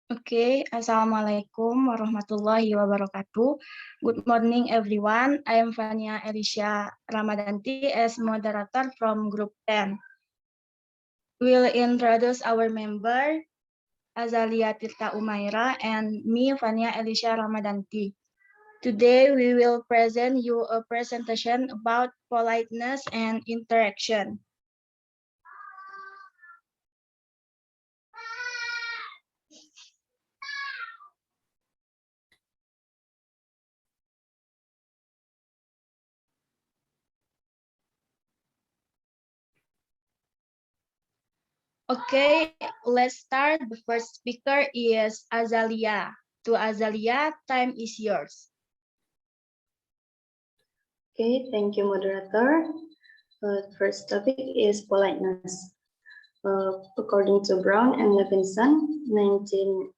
Okay, Assalamualaikum warahmatullahi wabarakatuh. Good morning, everyone. I am Fania Elisha Ramadanti as moderator from Group 10. We'll introduce our member, Azalia Tirta Umaira, and me, Fania Elisha Ramadanti. Today, we will present you a presentation about politeness and interaction. Okay, let's start. The first speaker is Azalia. To Azalia, time is yours. Okay, thank you, moderator. First topic is politeness. According to Brown and Levinson, 1987,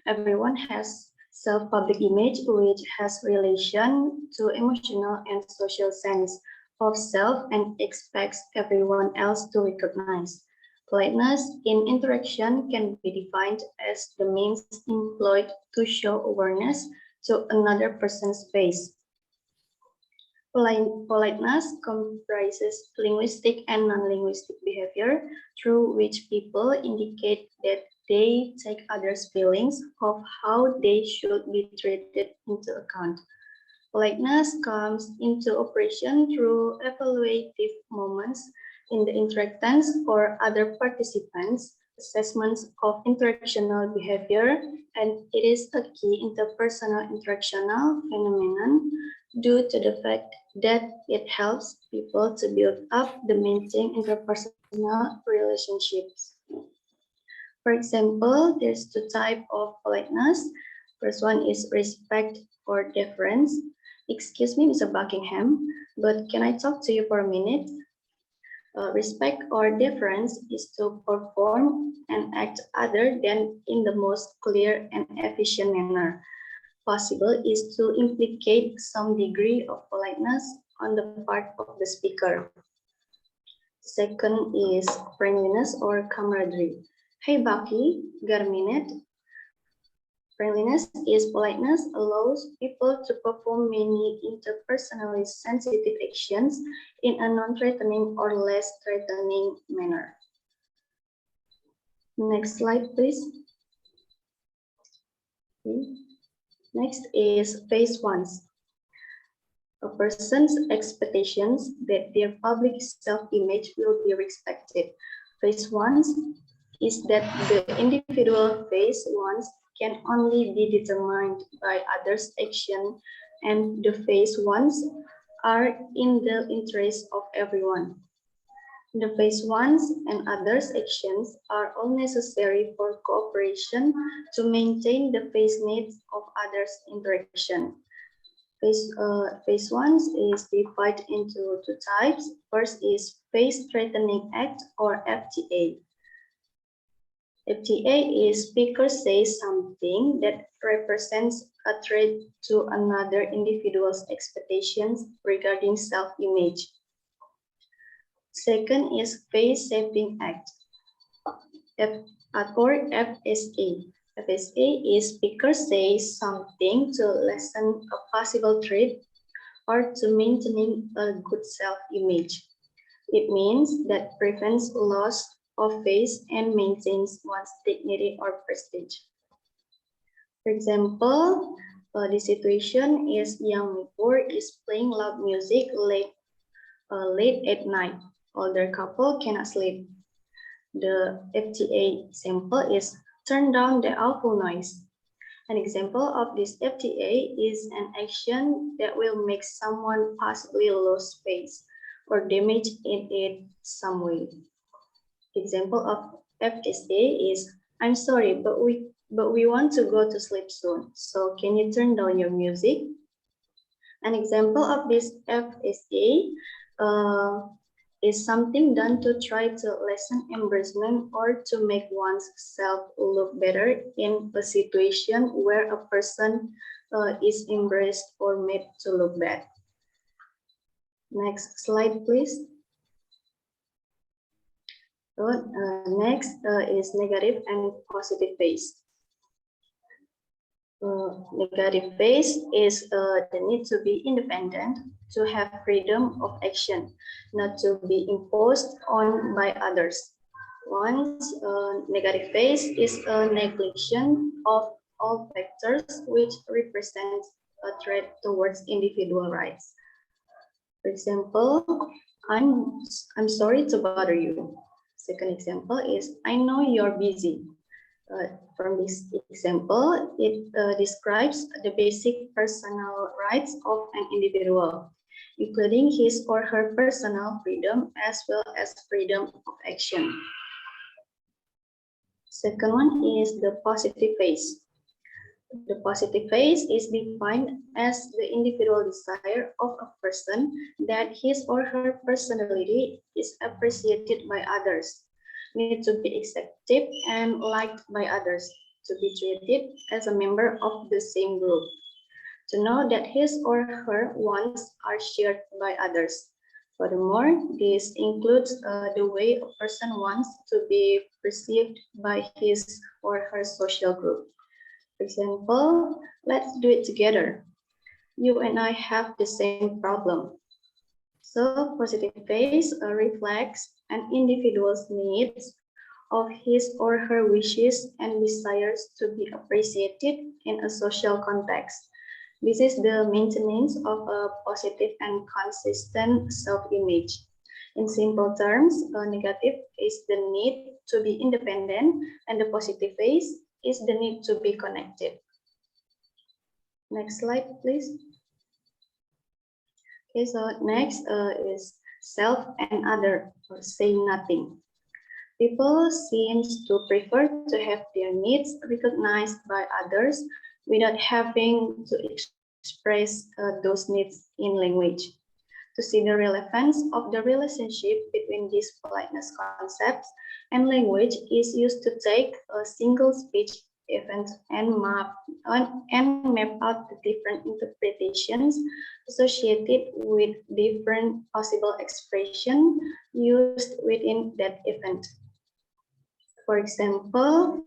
everyone has self-public image which has relation to emotional and social sense of self and expects everyone else to recognize. Politeness in interaction can be defined as the means employed to show awareness to another person's face. Politeness comprises linguistic and non-linguistic behavior through which people indicate that they take others' feelings of how they should be treated into account. Politeness comes into operation through evaluative moments in the interactants or other participants' assessments of interactional behavior, and it is a key interpersonal interactional phenomenon due to the fact that it helps people to build up the maintain interpersonal relationships. For example, there's two types of politeness. First one is respect or deference. Excuse me, Mr. Buckingham, but can I talk to you for a minute? Respect or deference is to perform and act other than in the most clear and efficient manner possible is to implicate some degree of politeness on the part of the speaker. Second is friendliness or camaraderie. Hey Bucky, got a minute? Friendliness is politeness allows people to perform many interpersonally sensitive actions in a non-threatening or less threatening manner. Next slide, please. Okay. Next is phase ones. A person's expectations that their public self-image will be respected. Phase one is that the individual phase ones can only be determined by others' action, and the phase ones are in the interest of everyone. The phase ones and others' actions are all necessary for cooperation to maintain the phase needs of others' interaction. Phase ones is divided into two types. First is phase threatening act or FTA. FTA is speaker says something that represents a threat to another individual's expectations regarding self-image. Second is phase shaping act, or FSA. FSA is speaker says something to lessen a possible threat or to maintaining a good self-image. It means that prevents loss of face and maintains one's dignity or prestige. For example, the situation is young Nipur is playing loud music late at night. Older couple cannot sleep. The FTA sample is turn down the awful noise. An example of this FTA is an action that will make someone possibly lose face or damage in it some way. Example of FSA is, I'm sorry, but we want to go to sleep soon. So can you turn down your music? An example of this FSA is something done to try to lessen embarrassment or to make one's self look better in a situation where a person is embarrassed or made to look bad. Next slide, please. Next is negative and positive phase. Negative phase is the need to be independent, to have freedom of action, not to be imposed on by others. Once negative phase is a neglection of all factors which represent a threat towards individual rights. For example, I'm sorry to bother you. Second example is I know you're busy. From this example, it describes the basic personal rights of an individual, including his or her personal freedom as well as freedom of action. Second one is the positive phase. The positive phase is defined as the individual desire of a person that his or her personality is appreciated by others, need to be accepted and liked by others, to be treated as a member of the same group, to know that his or her wants are shared by others. Furthermore, this includes the way a person wants to be perceived by his or her social group. For example, let's do it together. You and I have the same problem. So positive phase reflects an individual's needs of his or her wishes and desires to be appreciated in a social context. This is the maintenance of a positive and consistent self-image. In simple terms, negative is the need to be independent, and the positive phase is the need to be connected. Next slide, please. Okay, so next is self and other, or say nothing. People seem to prefer to have their needs recognized by others without having to express those needs in language. To see the relevance of the relationship between these politeness concepts and language is used to take a single speech event and map out the different interpretations associated with different possible expression used within that event. For example,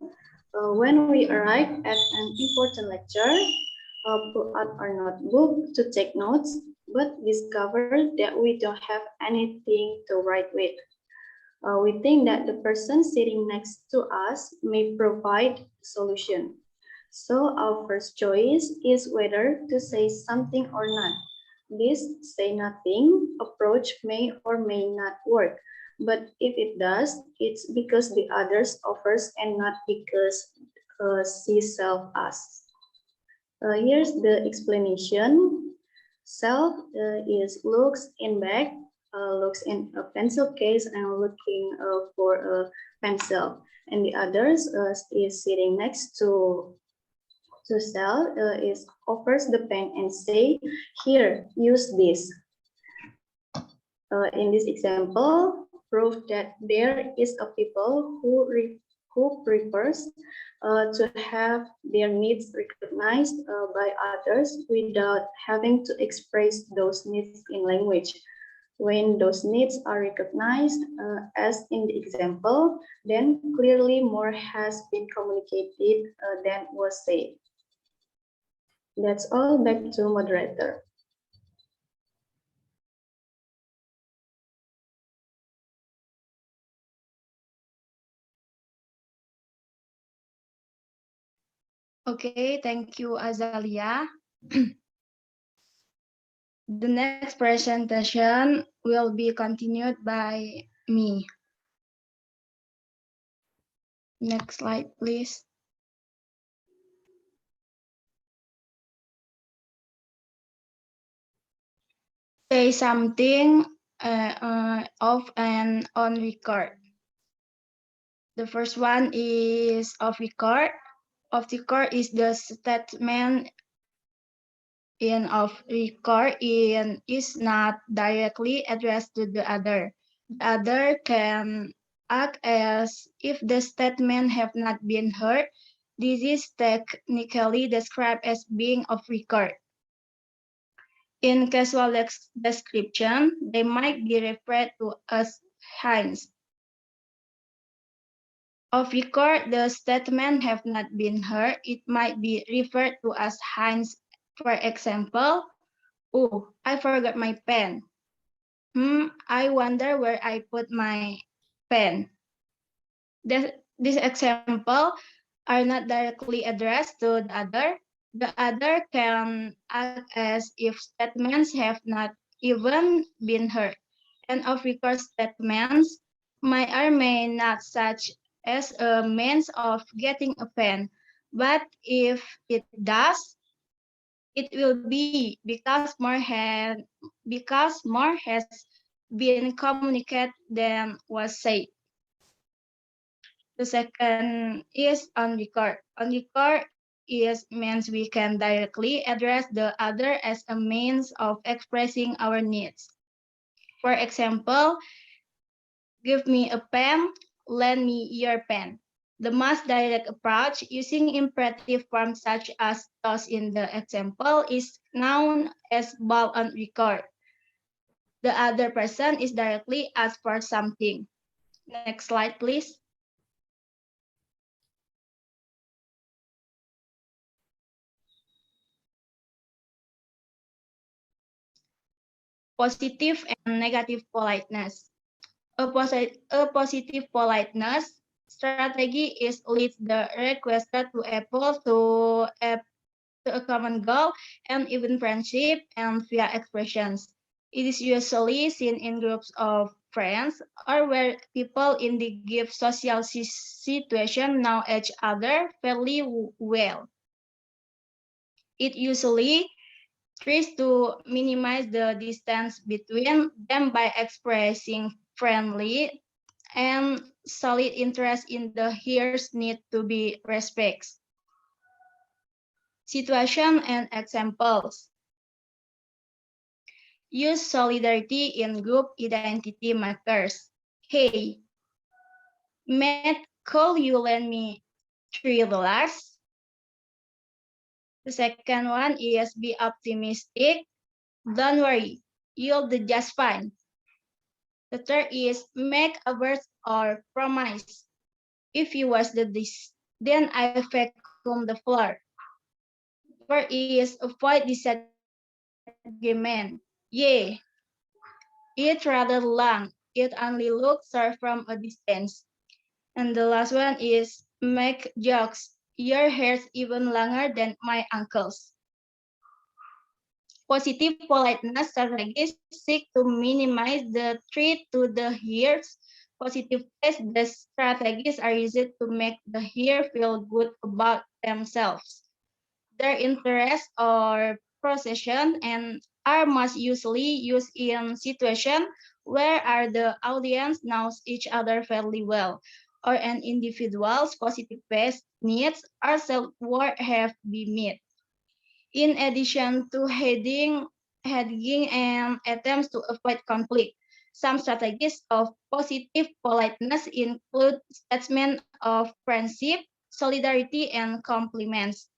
when we arrive at an important lecture, pull out our notebook to take notes, but discover that we don't have anything to write with. We think that the person sitting next to us may provide a solution. So our first choice is whether to say something or not. This say nothing approach may or may not work, but if it does, it's because the others offers and not because she self asks. Here's the explanation. Self is looks in bag, looks in a pencil case and looking for a pencil, and the others is sitting next to self is offers the pen and say, here, use this. In this example, prove that there is a people who prefers to have their needs recognized by others without having to express those needs in language. When those needs are recognized, as in the example, then clearly more has been communicated than was said. That's all. Back to moderator. Okay, thank you, Azalia. The next presentation will be continued by me. Next slide, please. Say something of and on record. The first one is off record. Off record is the statement in off record is not directly addressed to the other. The other can act as if the statement have not been heard. This is technically described as being off record. In casual description, they might be referred to as hints. Of record, the statement have not been heard. It might be referred to as hints. For example, oh, I forgot my pen. I wonder where I put my pen. This example are not directly addressed to the other. The other can act as if statements have not even been heard. And of record statements may or may not such as a means of getting a pen. But if it does, it will be because more has been communicated than was said. The second is on record. On record is means we can directly address the other as a means of expressing our needs. For example, give me a pen, lend me your pen. The most direct approach using imperative forms such as those in the example is known as ball on record. The other person is directly asked for something. Next slide, please. Positive and negative politeness. A positive politeness strategy is leads the requester to appeal to a common goal and even friendship and via expressions. It is usually seen in groups of friends or where people in the given social situation know each other fairly well. It usually tries to minimize the distance between them by expressing friendly and solid interest in the hearer's need to be respected. Situation and examples. Use solidarity in group identity markers. Hey, Matt, could you lend me $3? The second one is be optimistic. Don't worry, you'll do just fine. The third is make a verse or promise. If you was the this, then I vacuum the floor. Four is avoid disagreement. Yeah, it's rather long. It only looks short from a distance. And the last one is make jokes. Your hair's even longer than my uncle's. Positive politeness strategies seek to minimize the threat to the hearers. Positive ways, the strategies are used to make the hearer feel good about themselves, their interest or possession, and are most usually used in situations where the audience knows each other fairly well, or an individual's positive best needs or self-worth have been met. In addition to hedging and attempts to avoid conflict, some strategies of positive politeness include statements of friendship, solidarity, and compliments.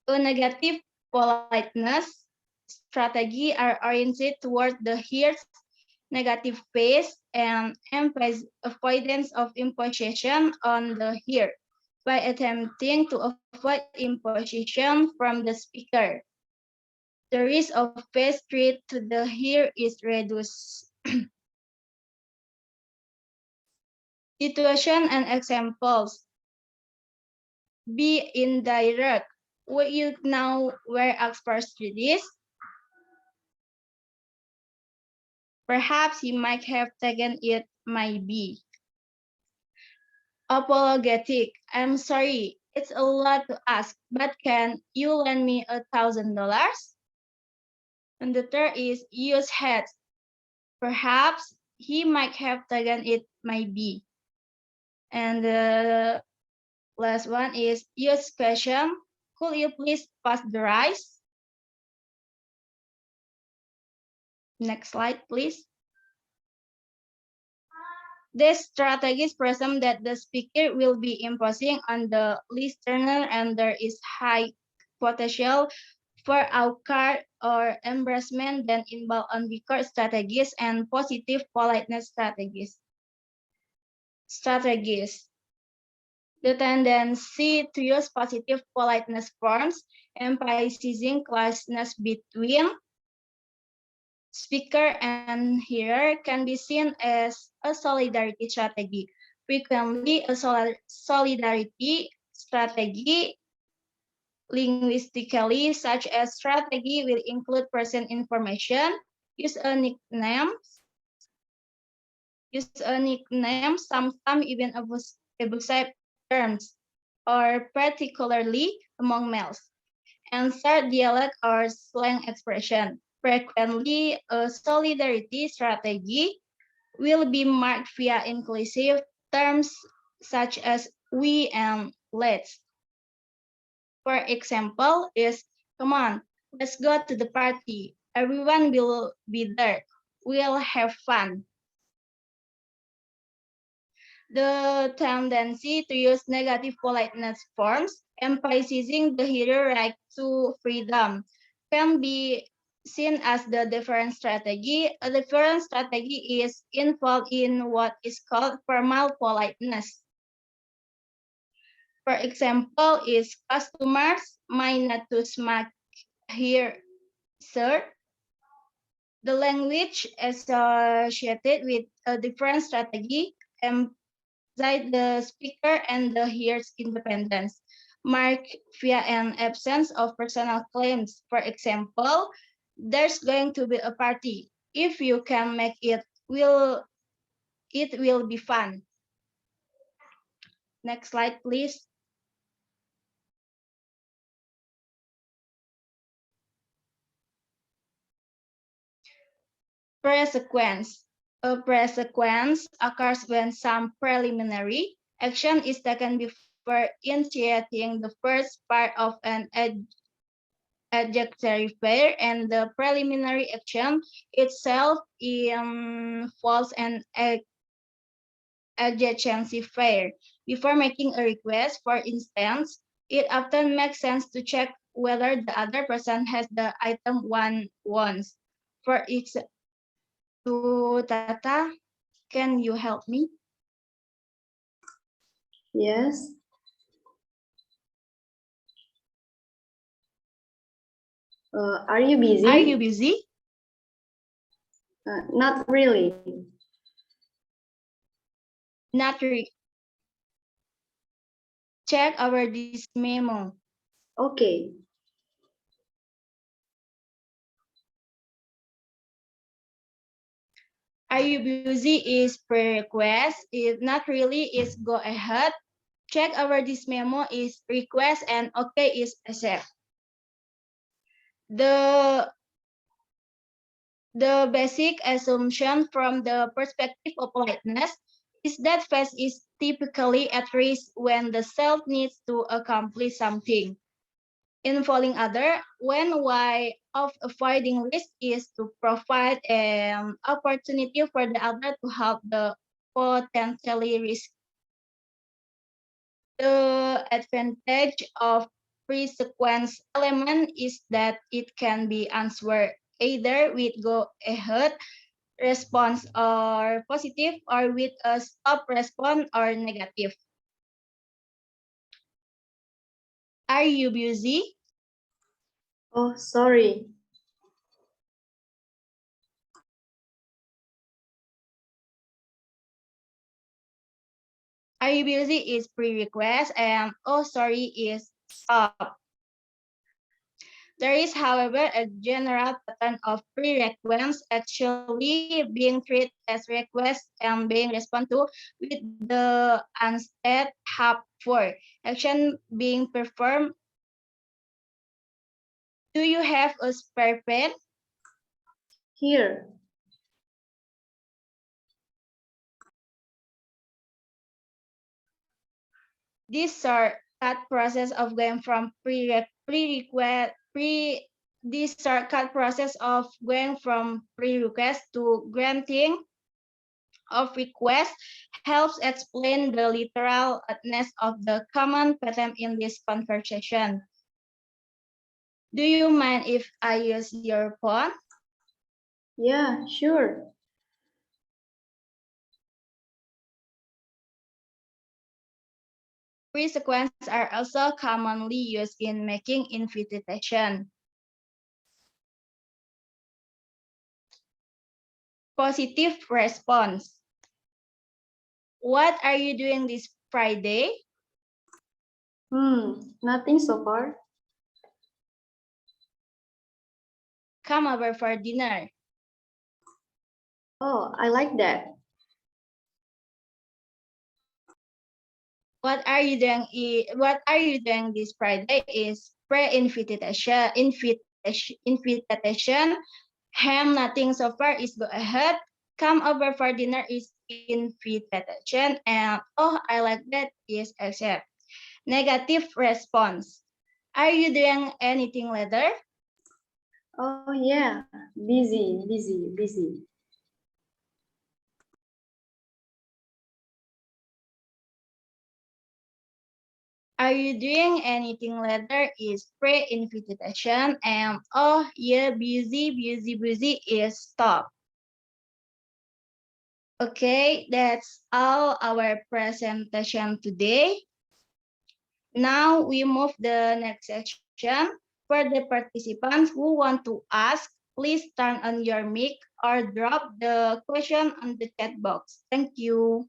A negative politeness strategy are oriented toward the hearer's negative base and emphasize avoidance of imposition on the hearer by attempting to avoid imposition from the speaker. The risk of base threat to the hearer is reduced. Situation and examples. Be indirect. Would you know where Oxford Street is? Perhaps you might have taken it, maybe. Apologetic. I'm sorry, it's a lot to ask, but can you lend me $1,000? And the third is use had. Perhaps he might have taken it, maybe. And the last one is use question. Could you please pass the rice? Next slide, please. This strategies presume that the speaker will be imposing on the listener and there is high potential for awkward or embarrassment than involved on record strategies and positive politeness strategies. strategies. The tendency to use positive politeness forms, emphasizing closeness between speaker and hearer, can be seen as a solidarity strategy. Frequently, a solidarity strategy linguistically, such as strategy, will include person information, use a nickname, sometimes even abusive terms, or particularly among males. And third, dialect or slang expression. Frequently, a solidarity strategy will be marked via inclusive terms such as we and let's. For example, is come on, let's go to the party. Everyone will be there. We'll have fun. The tendency to use negative politeness forms, emphasizing the hearer right to freedom, can be seen as the deference strategy. A deference strategy is involved in what is called formal politeness. For example, is customers might not to smack here, sir. The language associated with a different strategy the speaker and the hearer's independence, marked via an absence of personal claims. For example, there's going to be a party. If you can make it, it will be fun. Next slide, please. Pre-sequence. A pre-sequence occurs when some preliminary action is taken before initiating the first part of an adjectivary pair, and the preliminary action itself involves an adjacency pair. Before making a request, for instance, it often makes sense to check whether the other person has the item one wants. For example, Tata, can you help me? Yes. Are you busy? Are you busy? Not really. Not really. Check our this memo. Okay. Are you busy is pre-request. If not really is go ahead. Check our this memo is request and okay is accept. The basic assumption from the perspective of politeness is that face is typically at risk when the self needs to accomplish something involving other, when way of avoiding risk is to provide an opportunity for the other to help the potentially risk. The advantage of pre-sequence element is that it can be answered either with go ahead response or positive, or with a stop response or negative. Are you busy? Oh, sorry. Are you busy is pre-request and oh sorry is stop. There is, however, a general pattern of pre-requests actually being treated as requests and being responded to with the instead hub for action being performed. Do you have a spare pen? Here. This shortcut process of going from pre-request to granting of request helps explain the literalness of the common pattern in this conversation. Do you mind if I use your phone? Yeah, sure. Pre-sequence are also commonly used in making invitation. Positive response. What are you doing this Friday? Nothing so far. Come over for dinner. Oh, I like that. What are you doing? What are you doing this Friday? Is pre-invitation. Invitation. Nothing so far is go ahead. Come over for dinner is invitation, and oh, I like that is accept. Negative response. Are you doing anything later? Oh yeah, busy. Are you doing anything later is pre-invitation, and oh yeah, busy is stop. Okay, that's all our presentation today. Now we move the next section. For the participants who want to ask, please turn on your mic or drop the question on the chat box. Thank you.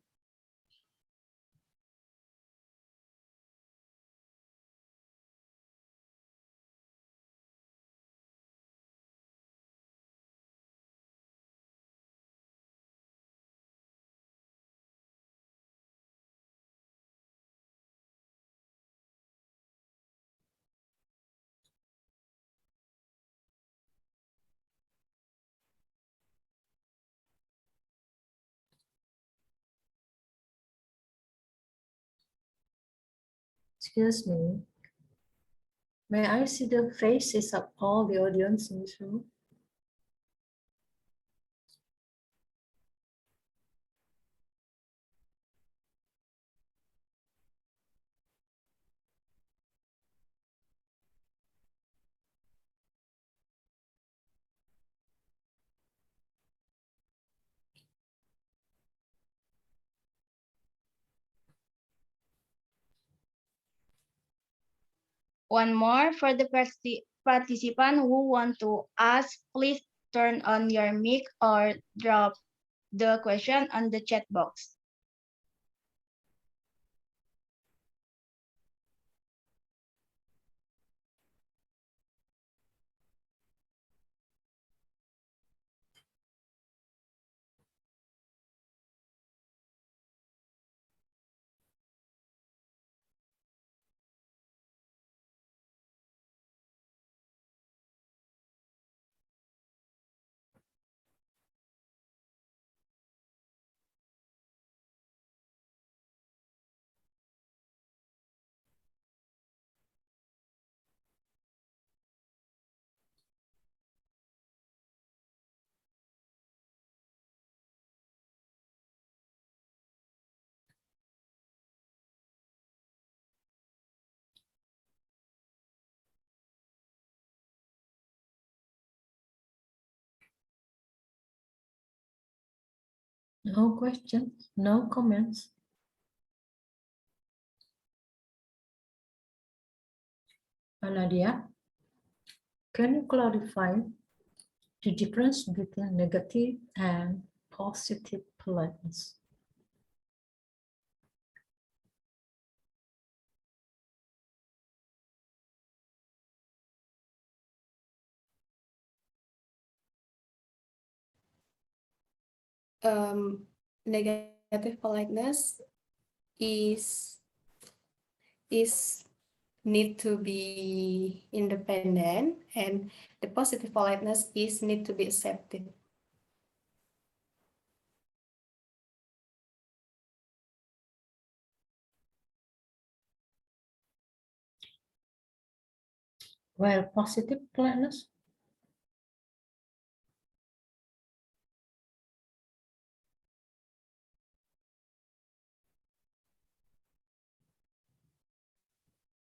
Excuse me. May I see the faces of all the audience in this room? One more for the participant who want to ask, please turn on your mic or drop the question on the chat box. No questions, no comments. Nadia, can you clarify the difference between negative and positive politeness? Negative politeness is need to be independent, and the positive politeness is need to be accepted. Well, positive politeness.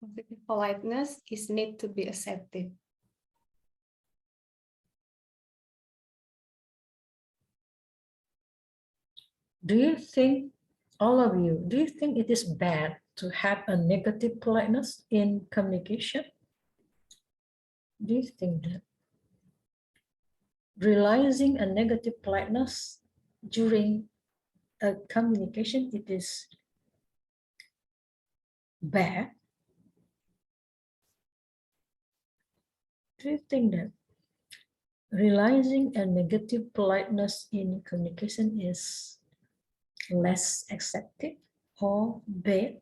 Positive politeness is need to be accepted. Do you think, all of you, do you think it is bad to have a negative politeness in communication? Do you think that realizing a negative politeness during a communication, it is bad? Do you think that realizing a negative politeness in communication is less accepted or bad?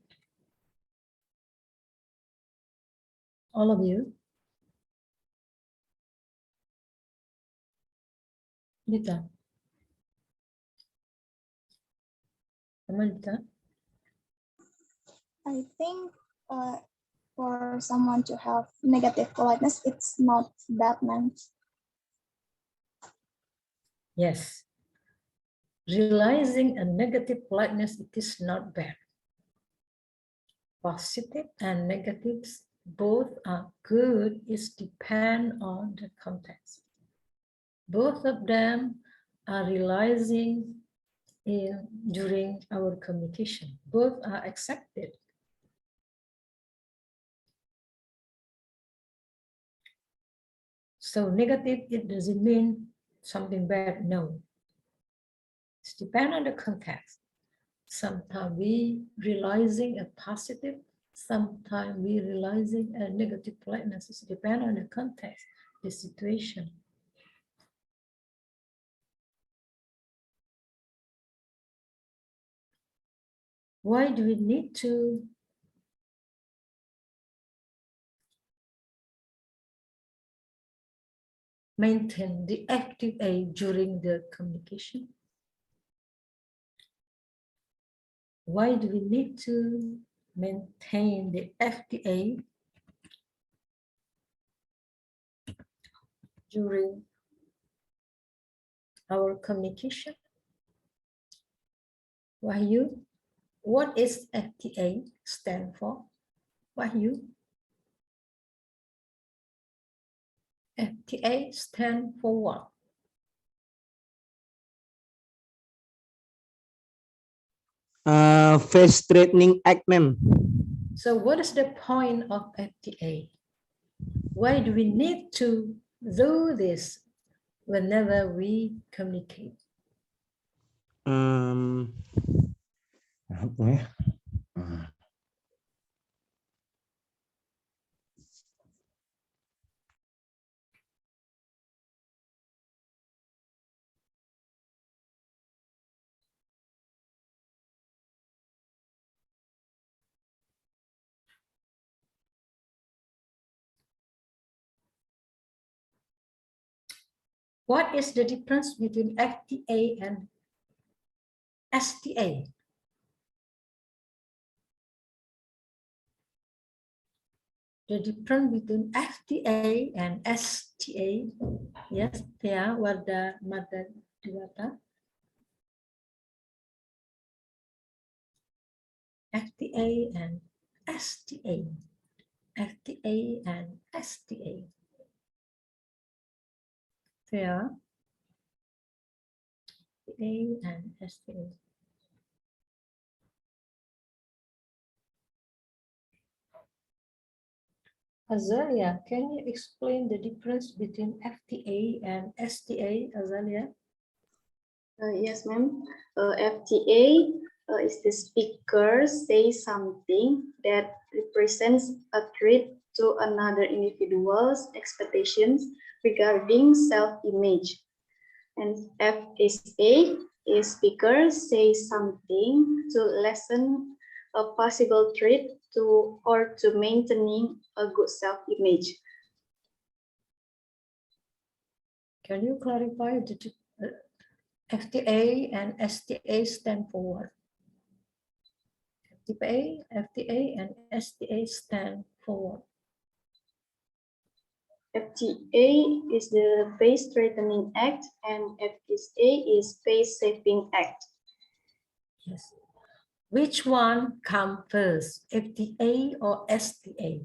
All of you? Dita? Dita? I think for someone to have negative politeness, it's not that nice. Yes. Realizing a negative politeness, it is not bad. Positive and negatives, both are good. It depends on the context. Both of them are realizing during our communication. Both are accepted. So negative, it doesn't mean something bad, no. It depends on the context. Sometimes we realizing a positive, sometimes we realizing a negative politeness. It depends on the context, the situation. Why do we need to maintain the active A during the communication? Why do we need to maintain the FTA during our communication? Wahyu, what is FTA stand for? Wahyu? FTA stand for what? Face threatening act, ma'am. So what is the point of FTA? Why do we need to do this whenever we communicate? Apa ya? What is the difference between FTA and STA? The difference between FTA and STA. Yes, Thea Warda Madadewata. FTA and STA. FTA and STA. Thea. FTA and STA. Azalia, can you explain the difference between FTA and STA, Azalia? Yes, ma'am. FTA is the speaker say something that represents a threat to another individual's expectations regarding self-image. And FSA is speaker say something to lessen a possible threat to or to maintaining a good self-image. Can you clarify the FTA and STA stand for what? FTA and STA stand for what? FTA is the face threatening act and FSA is face saving act. Yes. Which one come first, FTA or STA?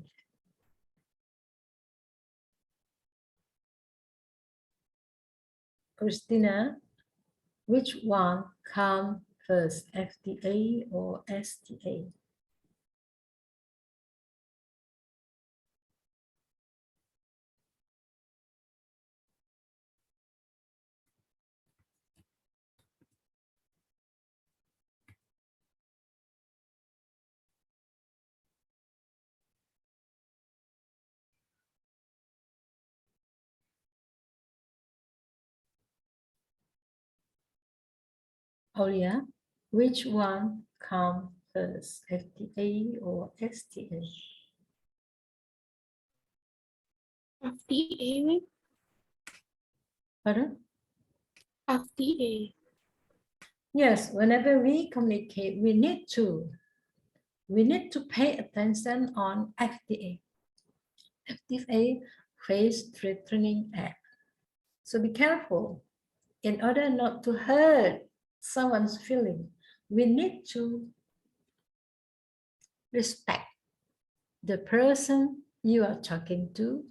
Christina, which one come first, FTA or STA? Aulia, which one comes first, FTA or STA? FTA, Pardon? FTA. Yes, whenever we communicate, we need to pay attention on FTA. FTA, face threatening act. So be careful. In order not to hurt someone's feeling, we need to respect the person you are talking to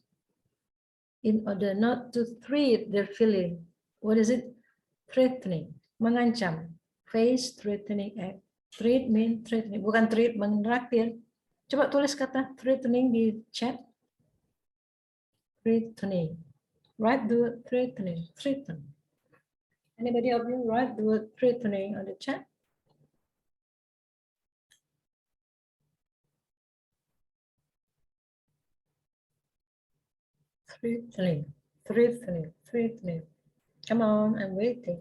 in order not to treat their feeling. What is it? Threatening, mengancam. Face threatening act. Treat mean threatening, bukan treat menraktir. Coba tulis kata threatening di chat. Threatening. Write the word threatening. Threaten. Anybody of you write the word threatening on the chat? Threatening, threatening, threatening. Come on, I'm waiting.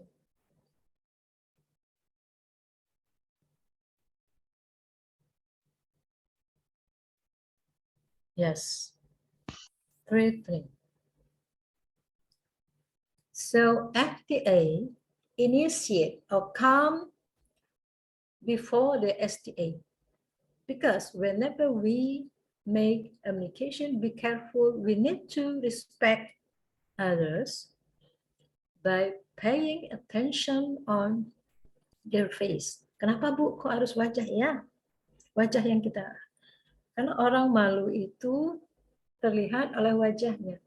Yes, threatening. So FTA initiate or come before the STA, because whenever we make communication, be careful. We need to respect others by paying attention on their face. Kenapa Bu? Kok harus wajah ya? Wajah yang kita. Karena orang malu itu terlihat oleh wajahnya.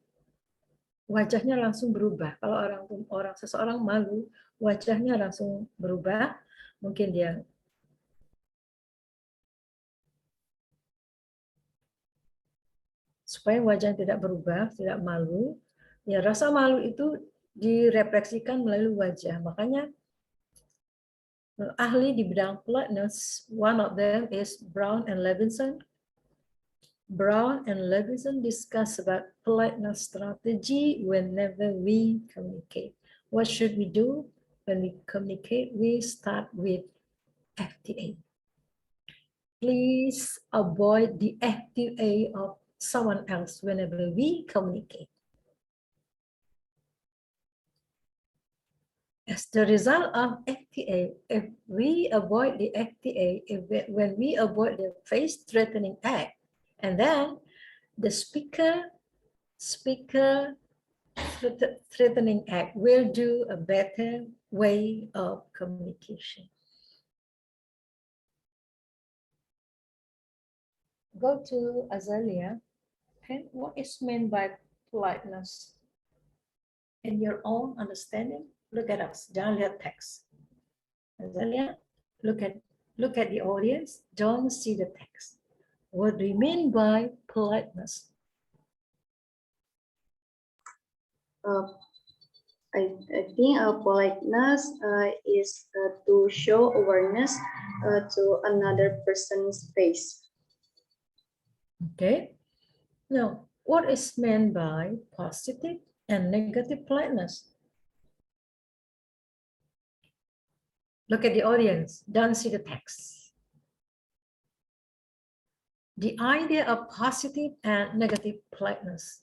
Wajahnya langsung berubah. Kalau seseorang malu, wajahnya langsung berubah. Mungkin dia supaya wajah tidak berubah, tidak malu. Ya, rasa malu itu direfleksikan melalui wajah. Makanya ahli di bidang politeness, one of them is Brown and Levinson. Brown and Levinson discuss about politeness strategy whenever we communicate. What should we do when we communicate? We start with FTA. Please avoid the FTA of someone else whenever we communicate. As the result of FTA, if we avoid the FTA, when we avoid the face-threatening act, and then the speaker threatening act will do a better way of communication. Go to Azalea. And what is meant by politeness? In your own understanding, look at us. Don't lihat text. Azalea, look at the audience. Don't see the text. What do you mean by politeness? I think politeness is to show awareness to another person's face. Okay. Now, what is meant by positive and negative politeness? Look at the audience. Don't see the text. The idea of positive and negative politeness.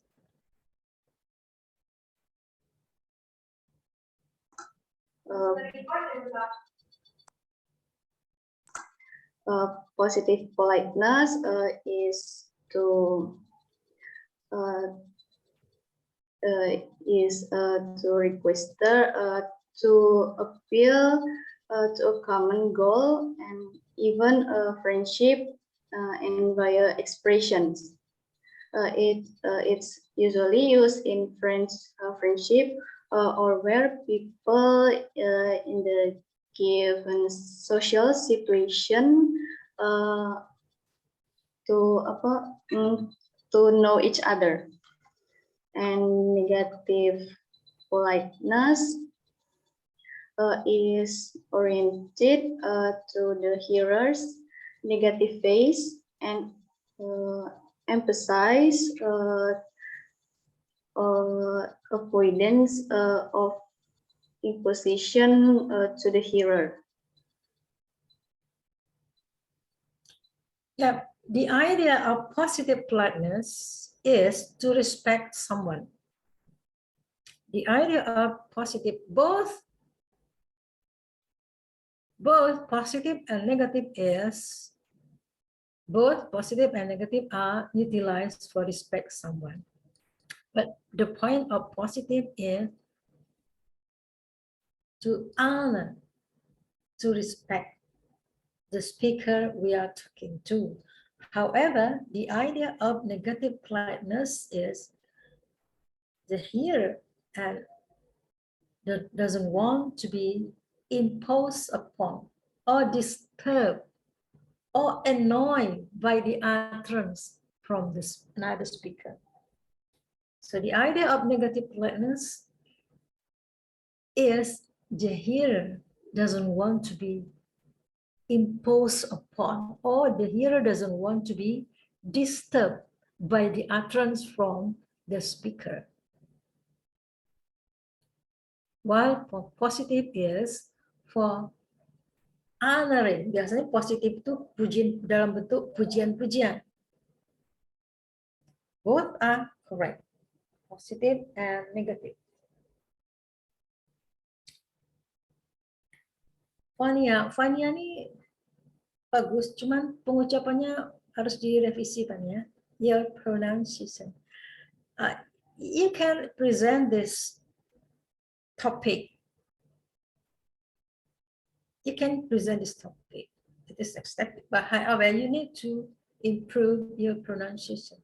Positive politeness is to request to appeal to a common goal and even a friendship and via expressions. It's usually used in friendship or where people in the given social situation to know each other. And negative politeness is oriented to the hearer's negative face and emphasize avoidance of imposition to the hearer. Yeah, the idea of positive politeness is to respect someone. The idea of positive, both positive and negative are utilized for respect someone. But the point of positive is to honor, to respect the speaker we are talking to. However, the idea of negative politeness is the hearer and doesn't want to be imposed upon or disturbed or annoyed by the utterance from another speaker. So the idea of negative politeness is the hearer doesn't want to be imposed upon, or the hearer doesn't want to be disturbed by the utterance from the speaker. While for positive is for honoring, biasanya positif itu pujian dalam bentuk pujian-pujian. Both are correct, positive and negative. Fania ini bagus, cuman pengucapannya harus direvisi, Fania. Your pronunciation. You can present this topic. You can present this topic. It is accepted, but however, you need to improve your pronunciation.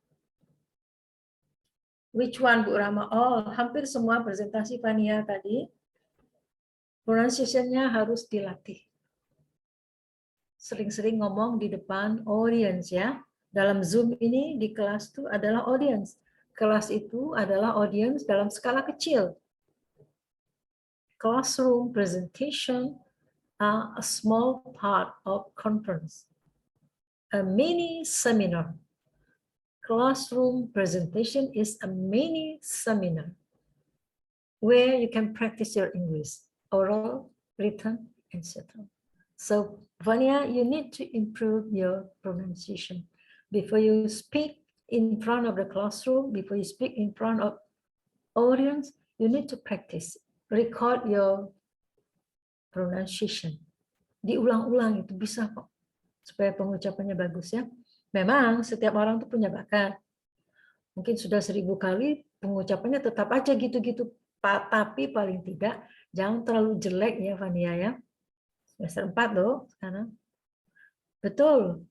Which one, Bu Rama? Oh, hampir semua presentasi Fania tadi, pronunciation-nya harus dilatih. Sering-sering ngomong di depan audience ya. Dalam Zoom ini di kelas itu adalah audience. Kelas itu adalah audience dalam skala kecil. Classroom presentation are a small part of conference. A mini seminar. Classroom presentation is a mini seminar where you can practice your English, oral, written, etc. So, Vania, you need to improve your pronunciation. Before you speak in front of the classroom, before you speak in front of audience, you need to practice. Record your pronunciation. Diulang-ulang itu bisa kok, supaya pengucapannya bagus ya. Memang setiap orang tuh punya bakat. Mungkin sudah 1000 kali, pengucapannya tetap aja gitu-gitu. Tapi paling tidak, jangan terlalu jelek ya, Vania ya. Semester 4 loh sekarang. Betul.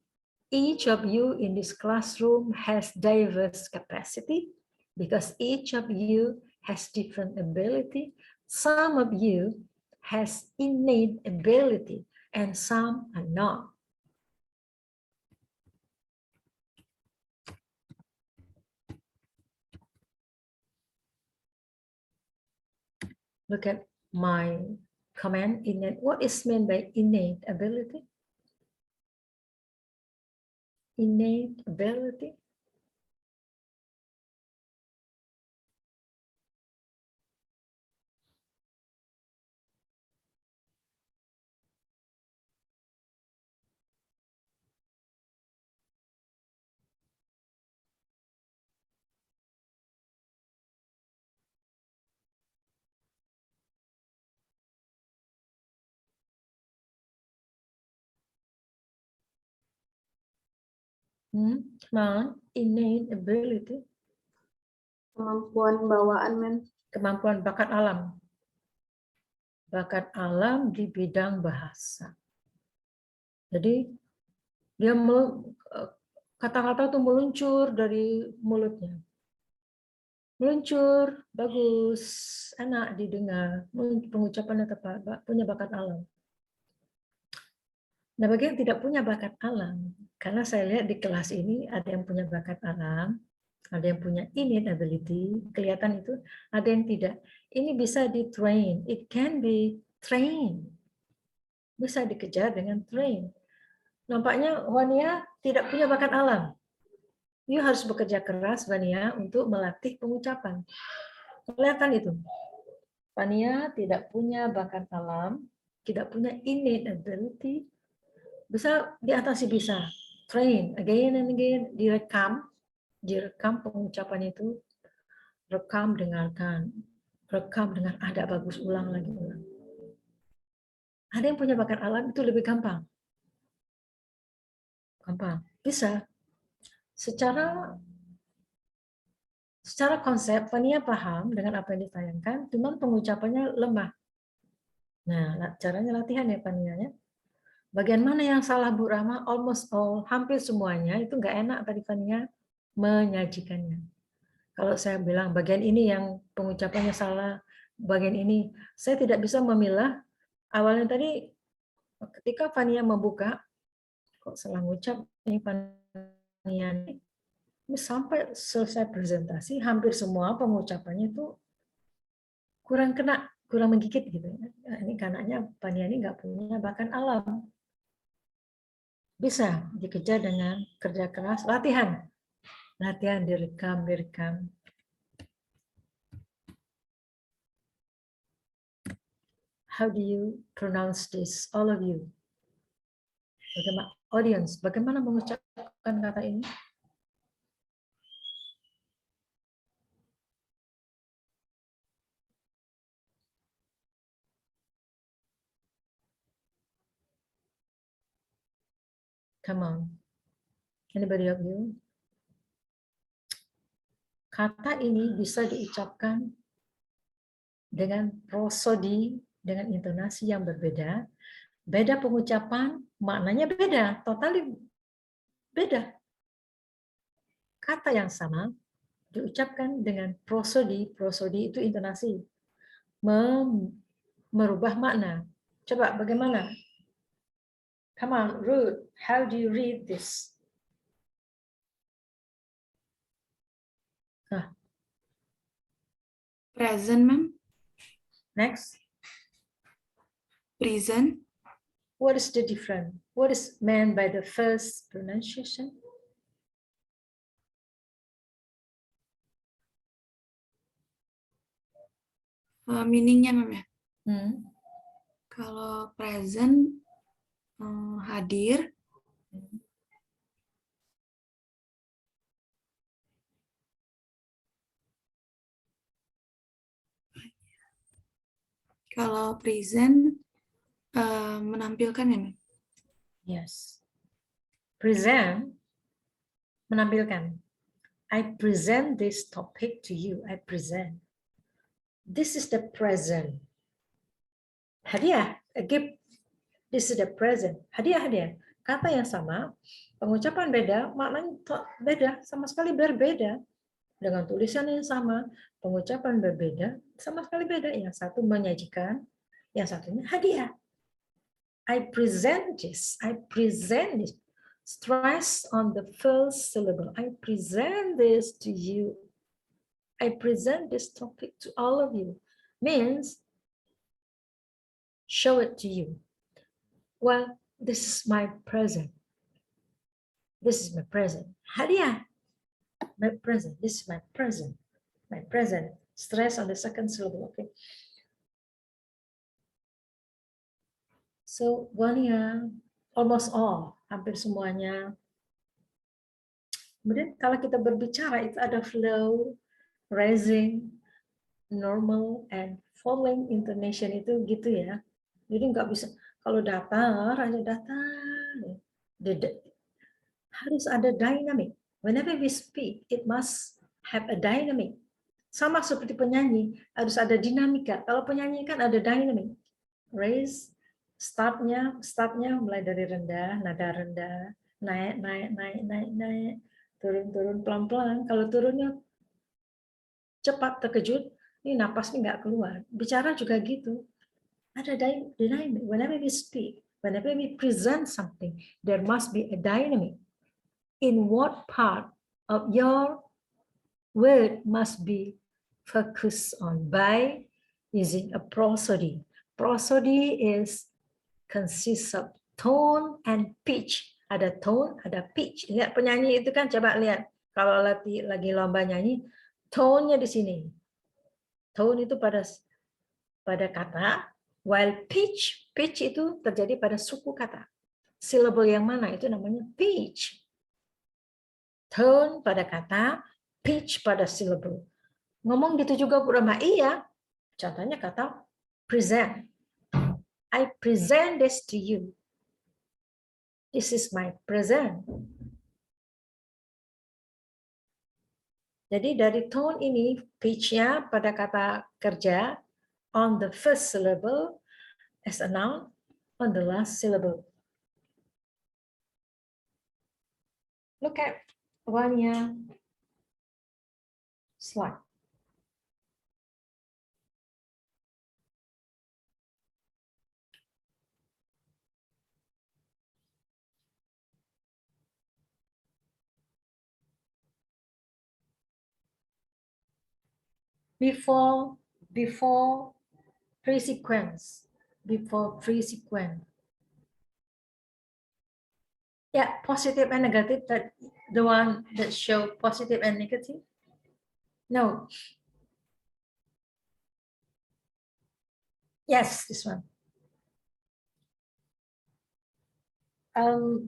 Each of you in this classroom has diverse capacity because each of you has different ability. Some of you has innate ability and some are not. Look at my comment, innate. What is meant by innate ability? Innate ability. Come on, innate ability. Kemampuan bawaan, men. Kemampuan bakat alam. Bakat alam di bidang bahasa. Jadi dia kata-kata tuh meluncur dari mulutnya. Meluncur, bagus, enak didengar. Pengucapannya tepat, punya bakat alam. Nah, bagi yang tidak punya bakat alam, karena saya lihat di kelas ini ada yang punya bakat alam, ada yang punya innate ability, kelihatan itu, ada yang tidak. Ini bisa di-train, it can be trained. Bisa dikejar dengan train. Nampaknya Wania tidak punya bakat alam. You harus bekerja keras, Wania, untuk melatih pengucapan. Kelihatan itu. Wania tidak punya bakat alam, tidak punya innate ability, bisa diatasi bisa. train again and again, direkam pengucapan itu, rekam, dengarkan, ada bagus, ulang lagi, ulang. Ada yang punya bakat alam itu lebih gampang. Bisa. Secara konsep, Fania paham dengan apa yang ditayangkan, cuman pengucapannya lemah. Nah, caranya latihan ya Fania ya. Bagian mana yang salah Bu Rahma? Almost all, hampir semuanya itu nggak enak tadi Fania menyajikannya. Kalau saya bilang bagian ini yang pengucapannya salah, bagian ini, saya tidak bisa memilah. Awalnya tadi ketika Fania membuka, kok salah ngucap nih Fania nih, sampai selesai presentasi hampir semua pengucapannya itu kurang kena, kurang menggigit gitu. Nah, ini karenanya Fania ini nggak punya bakat alam. Bisa dikejar dengan kerja keras, latihan, direkam. How do you pronounce this, all of you? Bagaimana audience? Bagaimana mengucapkan kata ini? Come on. Anybody of you? Kata ini bisa diucapkan dengan prosodi, dengan intonasi yang berbeda. Beda pengucapan, maknanya beda, totally beda. Kata yang sama diucapkan dengan prosodi itu intonasi. Merubah makna. Coba bagaimana? Come on, Ruth, how do you read this? Present, ma'am. Next. Present. What is the difference? What is meant by the first pronunciation? Meaningnya, ma'am ya. Kalau present hadir. Kalau present menampilkan ya, ma'am. Yes. Present menampilkan. I present this topic to you. I present. This is the present. Hadiah, a gift. This is the present. Hadiah. Kata yang sama, pengucapan beda, maknanya beda, sama sekali berbeda. Dengan tulisan yang sama, pengucapan berbeda, sama sekali beda. Yang satu menyajikan, yang satunya hadiah. I present this. Stress on the first syllable. I present this to you. I present this topic to all of you. Means, show it to you. Well, this is my present. This is my present. Hadiah. My present. This is my present. My present. Stress on the second syllable. Okay. So, Wania, almost all, hampir semuanya. Kemudian kalau kita berbicara itu ada flow, rising, normal, and falling intonation itu gitu ya. Jadi nggak bisa kalau datar hanya datar. Harus ada dynamic. Whenever we speak, it must have a dynamic. Sama seperti penyanyi, harus ada dinamika. Kalau penyanyi kan ada dynamic. Raise, startnya mulai dari rendah, nada rendah, naik, turun pelan-pelan. Kalau turunnya cepat terkejut, ini napasnya nggak keluar. Bicara juga gitu. Ada dynamic. Whenever we speak, whenever we present something, there must be a dynamic. In what part of your word must be focused on by using a prosody. Prosody consists of tone and pitch. Ada tone, ada pitch. Lihat penyanyi itu kan, coba lihat. Kalau lagi lomba nyanyi, tone-nya di sini. Tone itu pada kata, while pitch itu terjadi pada suku kata. syllable yang mana? Itu namanya pitch. Tone pada kata, pitch pada syllable. Ngomong gitu juga Bu Rama, iya. Contohnya kata present. I present this to you. This is my present. Jadi dari tone ini, pitch-nya pada kata kerja, on the first syllable as a noun, on the last syllable. Look at one slide. Before pre-sequence. Before pre-sequence. Yeah, positive and negative, that the one that show positive and negative. No. Yes, this one.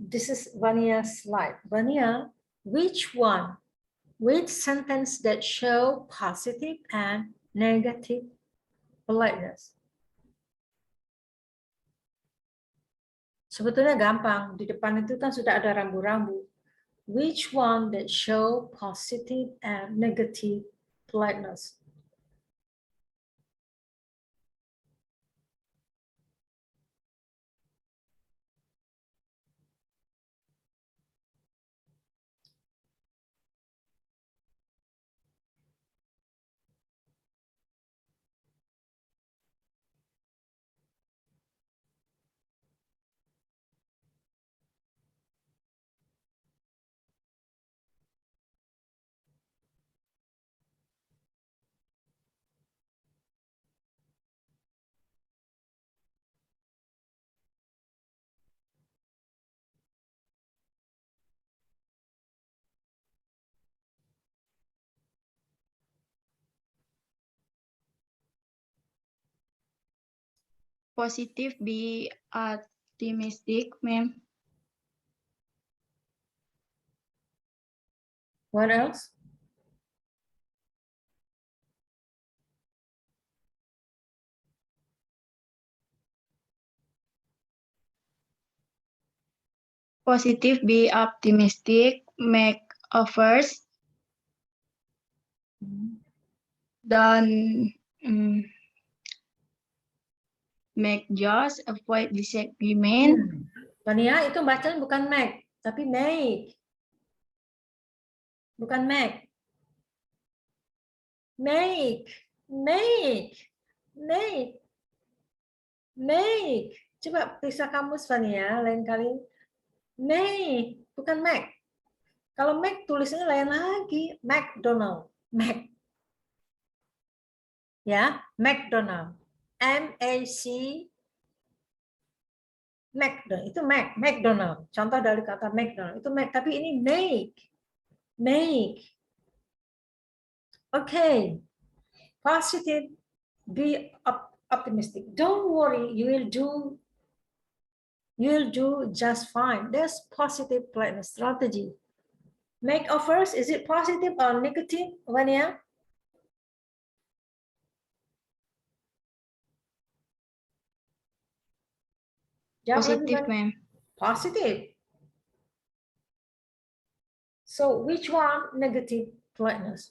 This is Vania's slide. Vania, which one? Which sentence that show positive and negative politeness? Sebetulnya gampang, di depan itu kan sudah ada rambu-rambu. Which one that show positive and negative politeness? Positive, be optimistic, ma'am. What else? Positive, be optimistic, make offers, don't make jokes, avoid disagreement. Tania, itu bacaan bukan make, tapi make. Bukan make. Make. Make. Make. Make. Coba periksa kamus, Vania, lain kali. Make. Bukan make. Kalau make tulisannya lain lagi. McDonald. Mac. Ya, McDonald. M-A-C. McDonald. Itu Mac. McDonald. Contoh dari kata McDonald. Itu make. Tapi ini make. Make. Okay. Positive. Be optimistic. Don't worry. You will do just fine. That's positive politeness strategy. Make offers, is it positive or negative, Vania? Positive, ma'am. Positive. So which one negative politeness?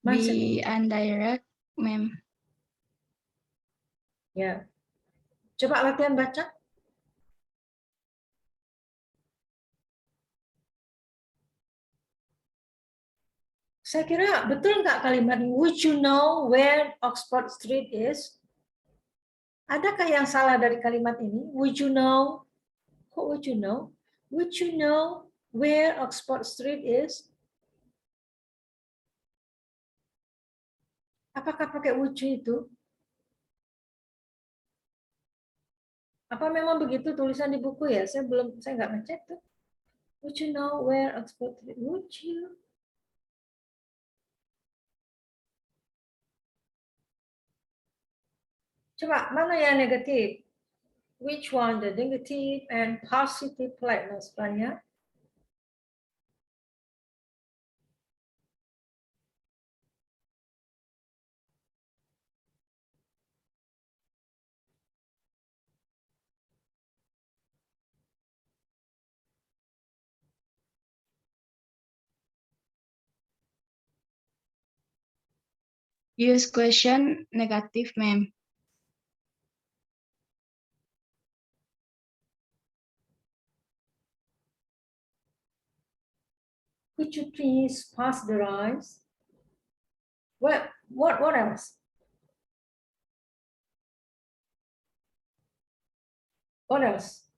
Be indirect, ma'am. Ya. Coba latihan baca. Saya kira betul nggak kalimat would you know where Oxford Street is? Adakah yang salah dari kalimat ini? Would you know? Kok would you know? Would you know where Oxford Street is? Apakah pakai would you itu? Apa memang begitu tulisan di buku ya? Saya nggak ngecek tuh. Would you know where Oxford Street? Would you? Coba mana yang negatif? Which one? The negative and positive politeness, Fania? Use question negative, ma'am. Could you please pass the rice? What else? What else?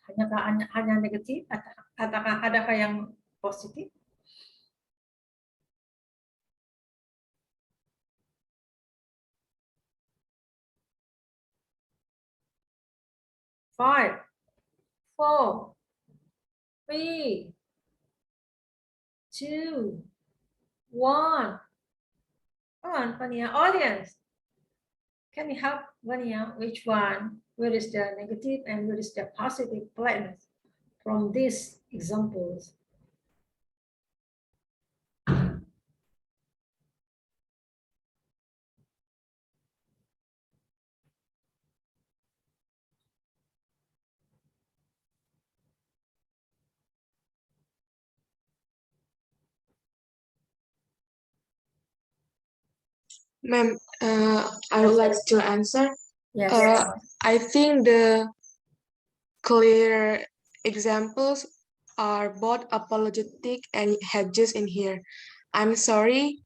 Hanya negatif? Adakah yang positif? Five, four, three, two, one. Come on, Fania, audience. Can you help Fania which one? Where is the negative and where is the positive politeness from these examples? Ma'am, I would like to answer. Yes. I think the clear examples are both apologetic and hedges in here. I'm sorry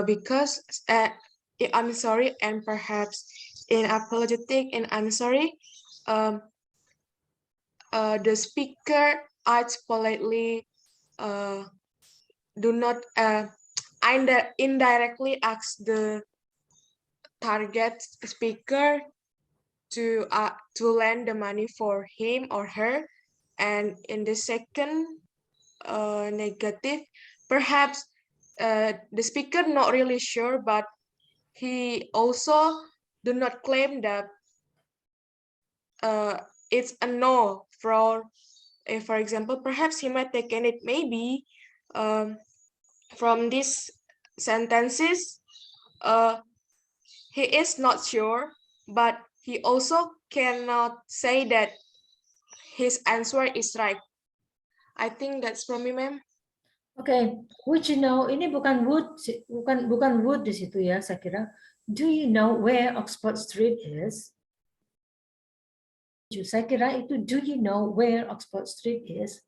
because I'm sorry and perhaps in apologetic and I'm sorry, the speaker acts politely, do not indirectly ask the target speaker to lend the money for him or her. And in the second negative, perhaps the speaker not really sure, but he also do not claim that it's a no for example, perhaps he might take it maybe from these sentences, he is not sure, but he also cannot say that his answer is right. I think that's from me, ma'am. Okay, would you know? Ini bukan would di situ ya, saya kira. Do you know where Oxford Street is? Saya kira itu do you know where Oxford Street is?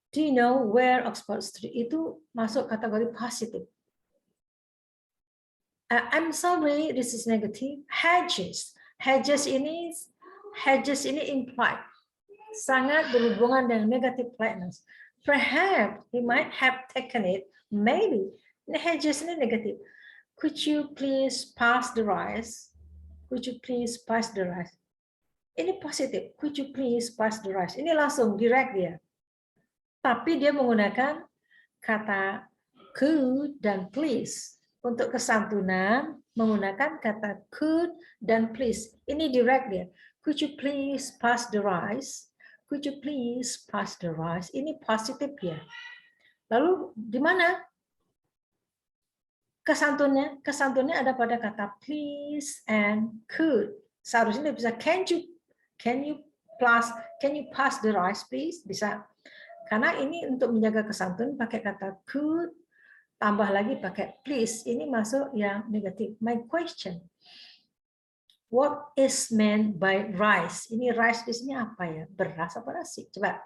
Do you know where Oxford Street itu masuk kategori positif. I'm sorry, this is negative. Hedges ini implied sangat berhubungan dengan negative politeness. Perhaps he might have taken it. Maybe hedges ini negatif. Could you please pass the rice? Could you please pass the rice? Ini positif. Could you please pass the rice? Ini langsung direct dia. Tapi dia menggunakan kata could dan please. Untuk kesantunan menggunakan kata could dan please. Ini direct dia. Could you please pass the rice? Could you please pass the rice? Ini positif ya. Lalu di mana kesantunnya? Kesantunnya ada pada kata please and could. Seharusnya bisa can you pass the rice please? Bisa. Karena ini untuk menjaga kesantun pakai kata could, tambah lagi pakai please. Ini masuk yang negatif. My question. What is meant by rice? Ini rice di sini apa ya? Beras apa nasi? Coba.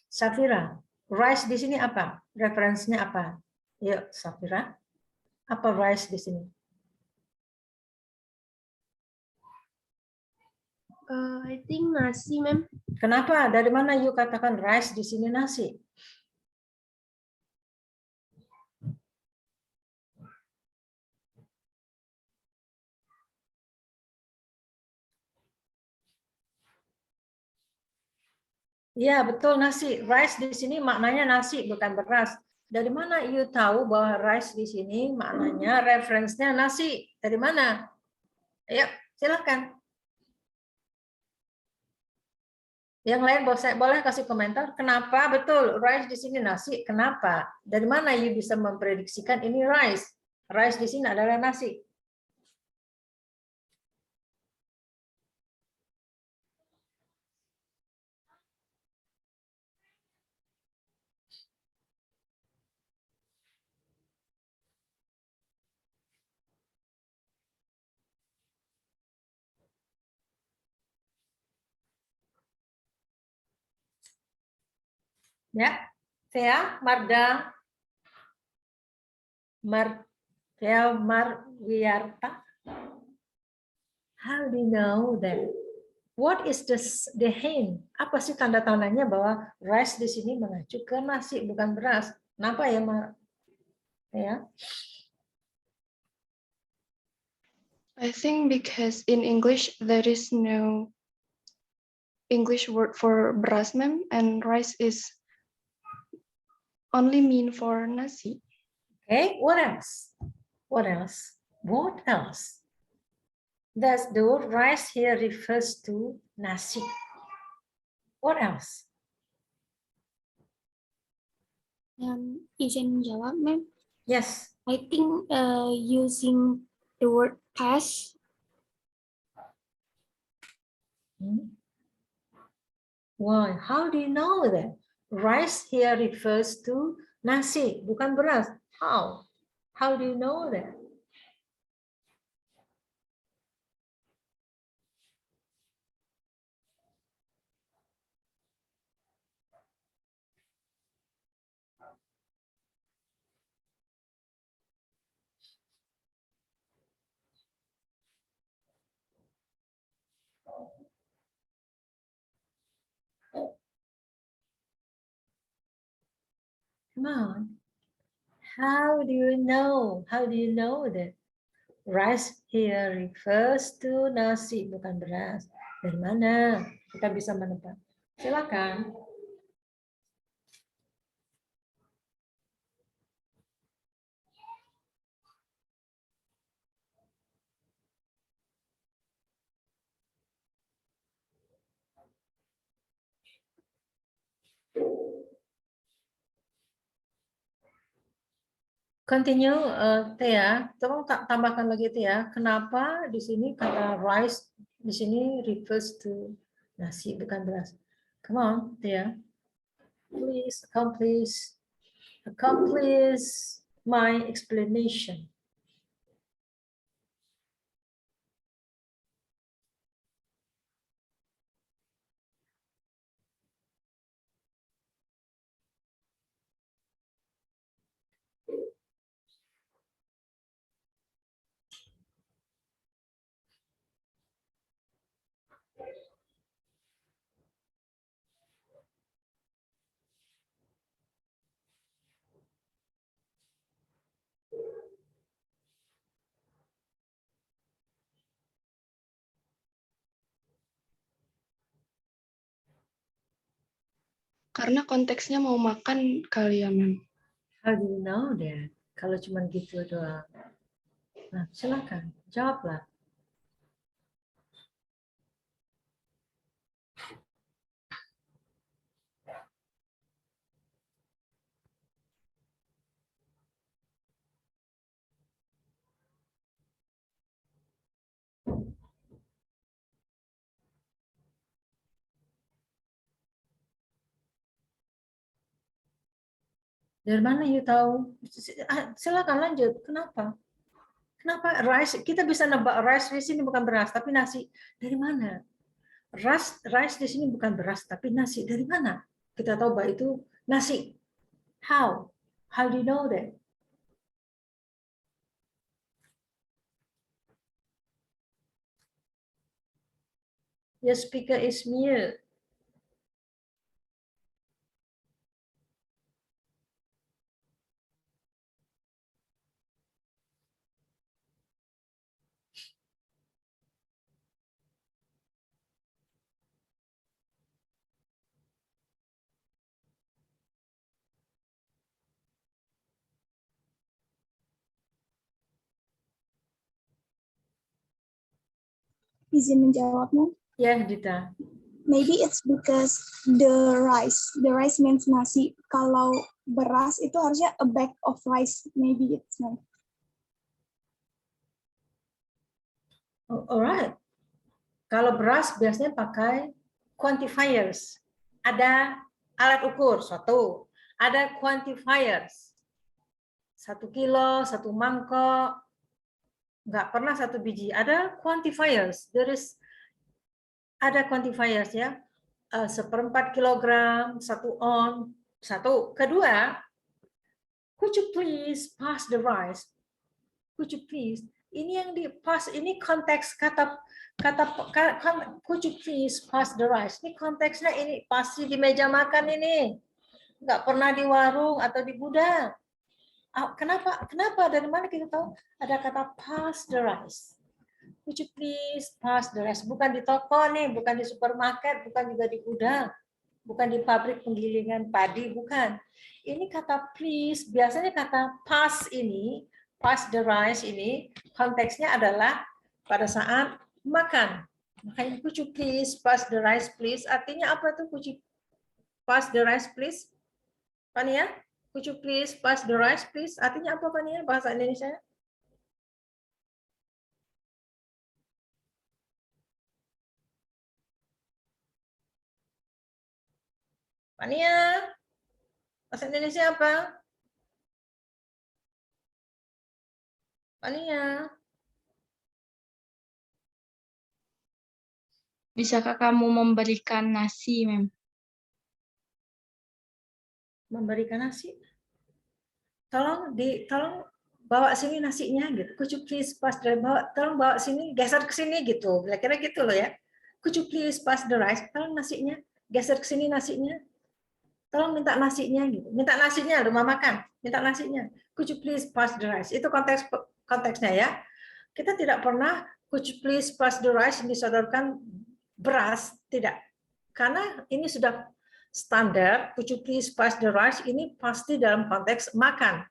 Safira, rice di sini apa? Referensinya apa? Yuk, Safira. Apa rice di sini? I think nasi, ma'am. Kenapa? Dari mana you katakan rice di sini nasi? Ya, betul nasi. Rice di sini maknanya nasi, bukan beras. Dari mana you tahu bahwa rice di sini maknanya referensinya nasi? Dari mana? Ayo, silakan. Yang lain boleh kasih komentar. Kenapa betul rice di sini nasi? Kenapa? Dari mana you bisa memprediksikan ini rice? Rice di sini adalah nasi. Ya, Thea, Marda, Thea Marwiarta. How do you know that? What is the hint? Apa sih tanda-tandanya bahwa rice di sini mengacu ke nasi bukan beras? Kenapa ya, ya? I think because in English there is no English word for beras, ma'am, and rice is only mean for nasi. Okay, what else? What else? What else? That's the word rice here refers to nasi. What else? Izin jawab, ma'am. Yes. I think using the word past. Why? How do you know that? Rice here refers to nasi, bukan beras. How? How do you know that? Come on. How do you know? How do you know that? Rice here refers to nasi, bukan beras. Dari mana kita bisa menebak? Silakan. Continue, Thea. Tolong tambahkan lagi Thea. Kenapa di sini kata rice di sini refers to nasi bukan beras? Come on, Thea. Please accomplish my explanation. Karena konteksnya mau makan kali ya, ma'am. How do you know that? Kalau cuma gitu doang. Nah, silakan jawablah. Dari mana you tahu? Silakan lanjut. Kenapa? Kenapa rice? Kita bisa nebak rice di sini bukan beras, tapi nasi. Dari mana? Rice di sini bukan beras, tapi nasi. Dari mana? Kita tahu bahwa itu nasi. How? How do you know that? Your speaker is mute. izin menjawab, Ma'am. Ya, Dita. Maybe it's because the rice means nasi. Kalau beras itu harusnya a bag of rice. Maybe it's not. Alright. Kalau beras biasanya pakai quantifiers. Ada alat ukur, satu. Ada quantifiers. 1 kilo, 1 mangkok. Nggak pernah 1 biji. Ada quantifiers. Ada quantifiers ya. 1/4 kilogram, 1 on, 1. Kedua, could you please pass the rice? Could you please? Ini yang di pass, ini konteks kata could you please pass the rice? Ini konteksnya ini pasti di meja makan ini. Nggak pernah di warung atau di gudang. Kenapa? Dari mana kita tahu ada kata pass the rice? Would you please pass the rice? Bukan di toko nih, bukan di supermarket, bukan juga di gudang, bukan di pabrik penggilingan padi, bukan. Ini kata please, biasanya kata pass ini, pass the rice ini, konteksnya adalah pada saat makan. Makanya could you please pass the rice please, artinya apa tuh could you pass the rice please? Pania, could you please pass the rice please? Artinya apa Pania bahasa Indonesia? Pania, bahasa Indonesia apa? Pania. Bisakah kamu memberikan nasi, Mem? Memberikan nasi? Tolong bawa sini nasinya gitu. Could you please pass the rice? Tolong bawa sini, geser ke sini gitu. Kira-kira gitu loh ya. Could you please pass the rice? Tolong nasinya, geser ke sini nasinya. Tolong minta nasinya gitu. Minta nasinya rumah makan, minta nasinya. Could you please pass the rice? Itu konteksnya ya. Kita tidak pernah could you please pass the rice disodorkan beras, tidak. Karena ini sudah standar, could you please pass the rice ini pasti dalam konteks makan.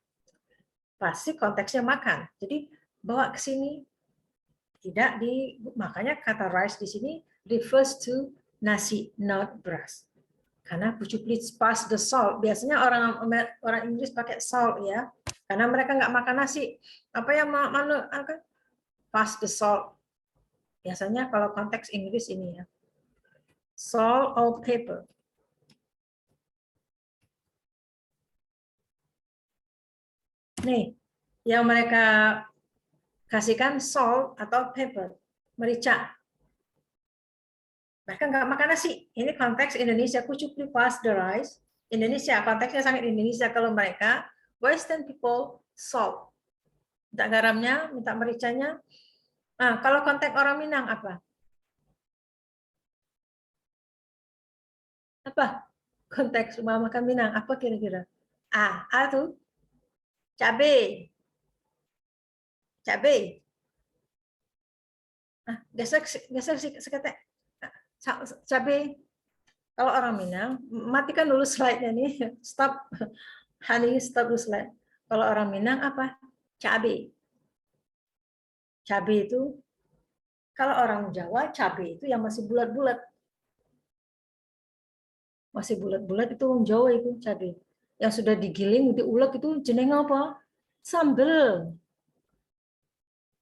Pasti konteksnya makan. Jadi bawa ke sini. Tidak makanya kata rice di sini refers to nasi, not beras. Karena could you please pass the salt. Biasanya orang Inggris pakai salt ya. Karena mereka nggak makan nasi. Apa yang pass the salt. Biasanya kalau konteks Inggris ini ya. Salt or pepper. Nih, yang mereka kasihkan salt atau pepper, merica. Mereka nggak makan nasi. Ini konteks Indonesia. Could you please pass the rice? Indonesia, konteksnya sangat Indonesia. Kalau mereka, Western people, salt. Minta garamnya, minta mericanya. Nah, kalau konteks orang Minang apa? Apa? Konteks rumah makan Minang, apa kira-kira? A tuh cabai. Cabai. Nah, geser seketek. Cabai. Kalau orang Minang, matikan dulu slide-nya nih. Stop. Honey, stop dulu slide. Kalau orang Minang apa? Cabai. Cabai itu, kalau orang Jawa, cabai itu yang masih bulat-bulat. Masih bulat-bulat itu orang Jawa itu cabai. Yang sudah digiling, diulek itu jeneng apa? Sambel.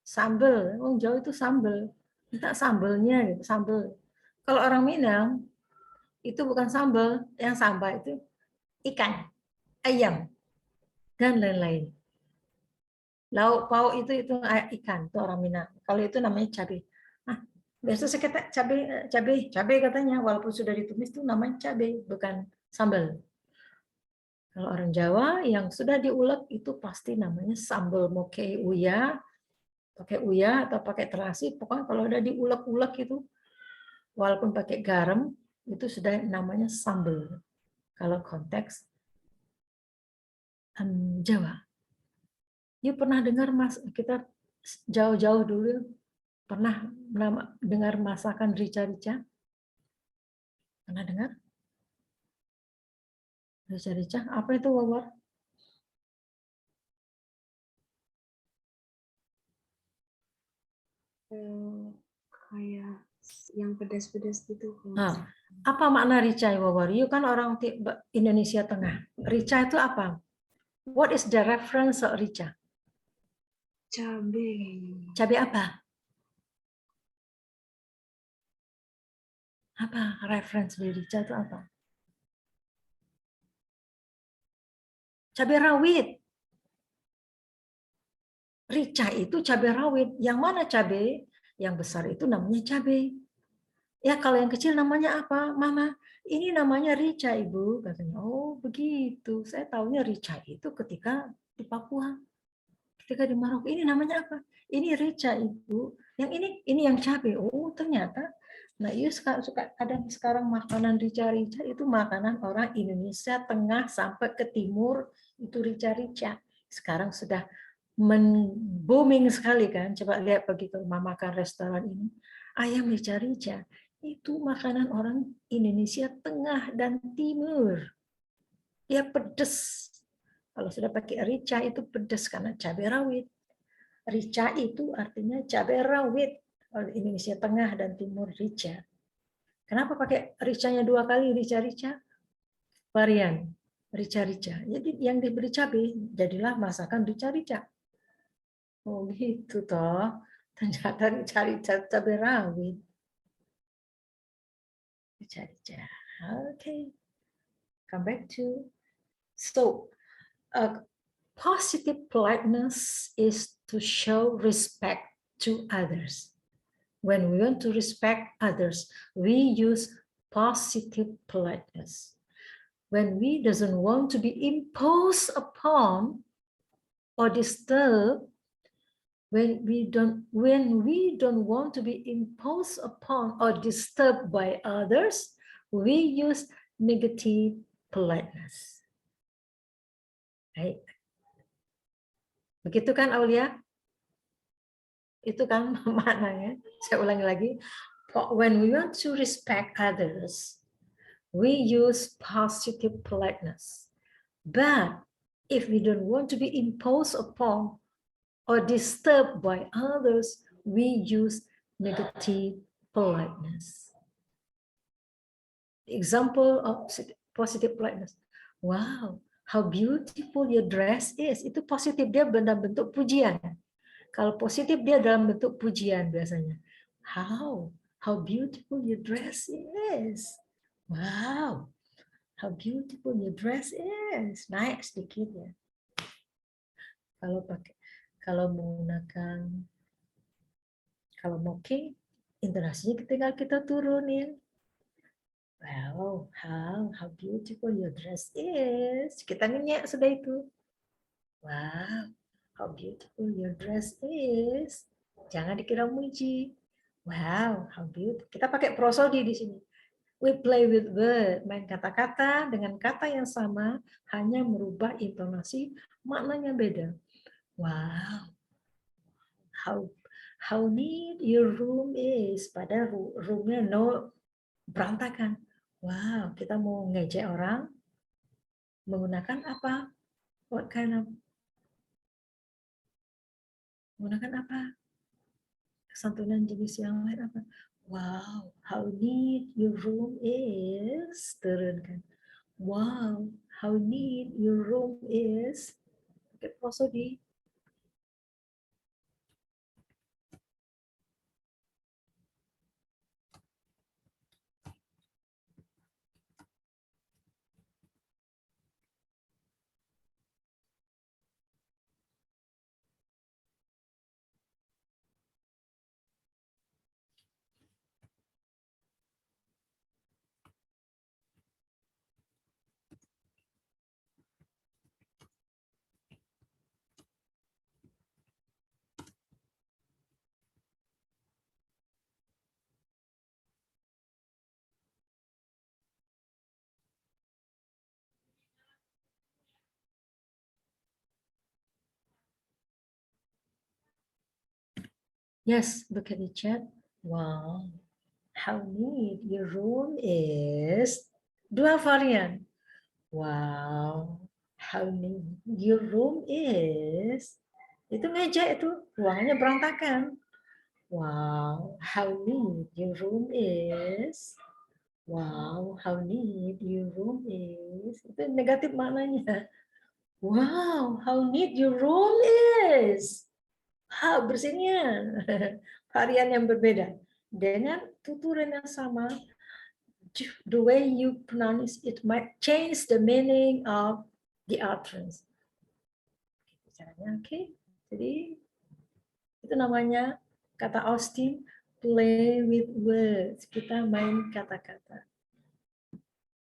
Sambel. Orang Jawa itu sambel. Minta sambelnya gitu, sambel. Kalau orang Minang, itu bukan sambal, yang sambal itu ikan, ayam, dan lain-lain. Lauk pauk itu ikan, itu orang Minang. Kalau itu namanya cabai. Nah, biasa saya kata cabai katanya, walaupun sudah ditumis itu namanya cabai, bukan sambal. Kalau orang Jawa yang sudah diulek itu pasti namanya sambal, mau pakai uya atau pakai terasi, pokoknya kalau udah diulek-ulek itu, walaupun pakai garam, itu sudah namanya sambal. Kalau konteks Jawa. You pernah dengar kita jauh-jauh dulu pernah dengar masakan rica-rica? Pernah dengar? Rica-rica, apa itu Wawar? kayak yang pedas-pedas gitu. Nah, apa makna rica, Wawar? You kan orang Indonesia Tengah. Rica itu apa? What is the reference of rica? Cabai. Cabai apa? Apa reference dari rica itu apa? Cabai rawit. Rica itu cabai rawit. Yang mana cabai? Yang besar itu namanya cabai. Ya kalau yang kecil namanya apa, Mama? Ini namanya rica, Ibu. Katanya, oh begitu. Saya tahunya rica itu ketika di Papua. Ketika di Maroko, ini namanya apa? Ini rica, Ibu. Yang ini yang cabai. Oh ternyata. Nah, iya suka kadang sekarang makanan rica-rica itu makanan orang Indonesia Tengah sampai ke Timur, itu rica-rica. Sekarang sudah booming sekali kan. Coba lihat pergi ke rumah makan restoran ini. Ayam rica-rica. Itu makanan orang Indonesia Tengah dan Timur. Dia pedas. Kalau sudah pakai rica itu pedas karena cabai rawit. Rica itu artinya cabai rawit. Kalau Indonesia Tengah dan Timur rica. Kenapa pakai ricanya 2 kali rica-rica? Varian rica-rica. Jadi yang diberi cabai jadilah masakan rica-rica. Oh gitu toh. Ternyata rica-rica cabai rawit. Rica-rica. Okay. Come back to. So, positive politeness is to show respect to others. When we want to respect others, we use positive politeness. When we doesn't want to be imposed upon or disturbed, when we don't want to be imposed upon or disturbed by others, we use negative politeness. Baik. Begitu kan Aulia? Itu kan maknanya. Saya ulangi lagi. When we want to respect others, we use positive politeness. But if we don't want to be imposed upon or disturbed by others, we use negative politeness. Example of positive politeness. Wow, how beautiful your dress is. Itu positif, dia dalam bentuk pujian. Kalau positif dia dalam bentuk pujian biasanya. How beautiful your dress is. Wow, how beautiful your dress is. Naik sedikit ya. Kalau menggunakan kalau mocking, intonasinya tinggal kita turunin. Wow, how beautiful your dress is. Kita nyanyi sudah itu. Wow, how beautiful your dress is. Jangan dikira muji. Wow, how beautiful. Kita pakai prosody di sini. We play with word, main kata-kata dengan kata yang sama, hanya merubah intonasi, maknanya beda. Wow, how neat your room is. Padahal roomnya berantakan. Wow, kita mau ngejek orang menggunakan apa? What kind of? Menggunakan apa? Kesantunan jenis yang lain apa? Wow, how neat your room is. Turunkan. Wow, how neat your room is. Pakai prosody. Yes, look at the chat. Wow, how neat your room is. 2 varian. Wow, how neat your room is. Itu ngejek itu, ruangannya berantakan. Wow, how neat your room is. Wow, how neat your room is. Itu negatif maknanya. Wow, how neat your room is. Bersihnya. Varian yang berbeda. Dengan tuturan yang sama, the way you pronounce it might change the meaning of the utterance. Caranya, oke. Jadi itu namanya kata Austin, play with words. Kita main kata-kata.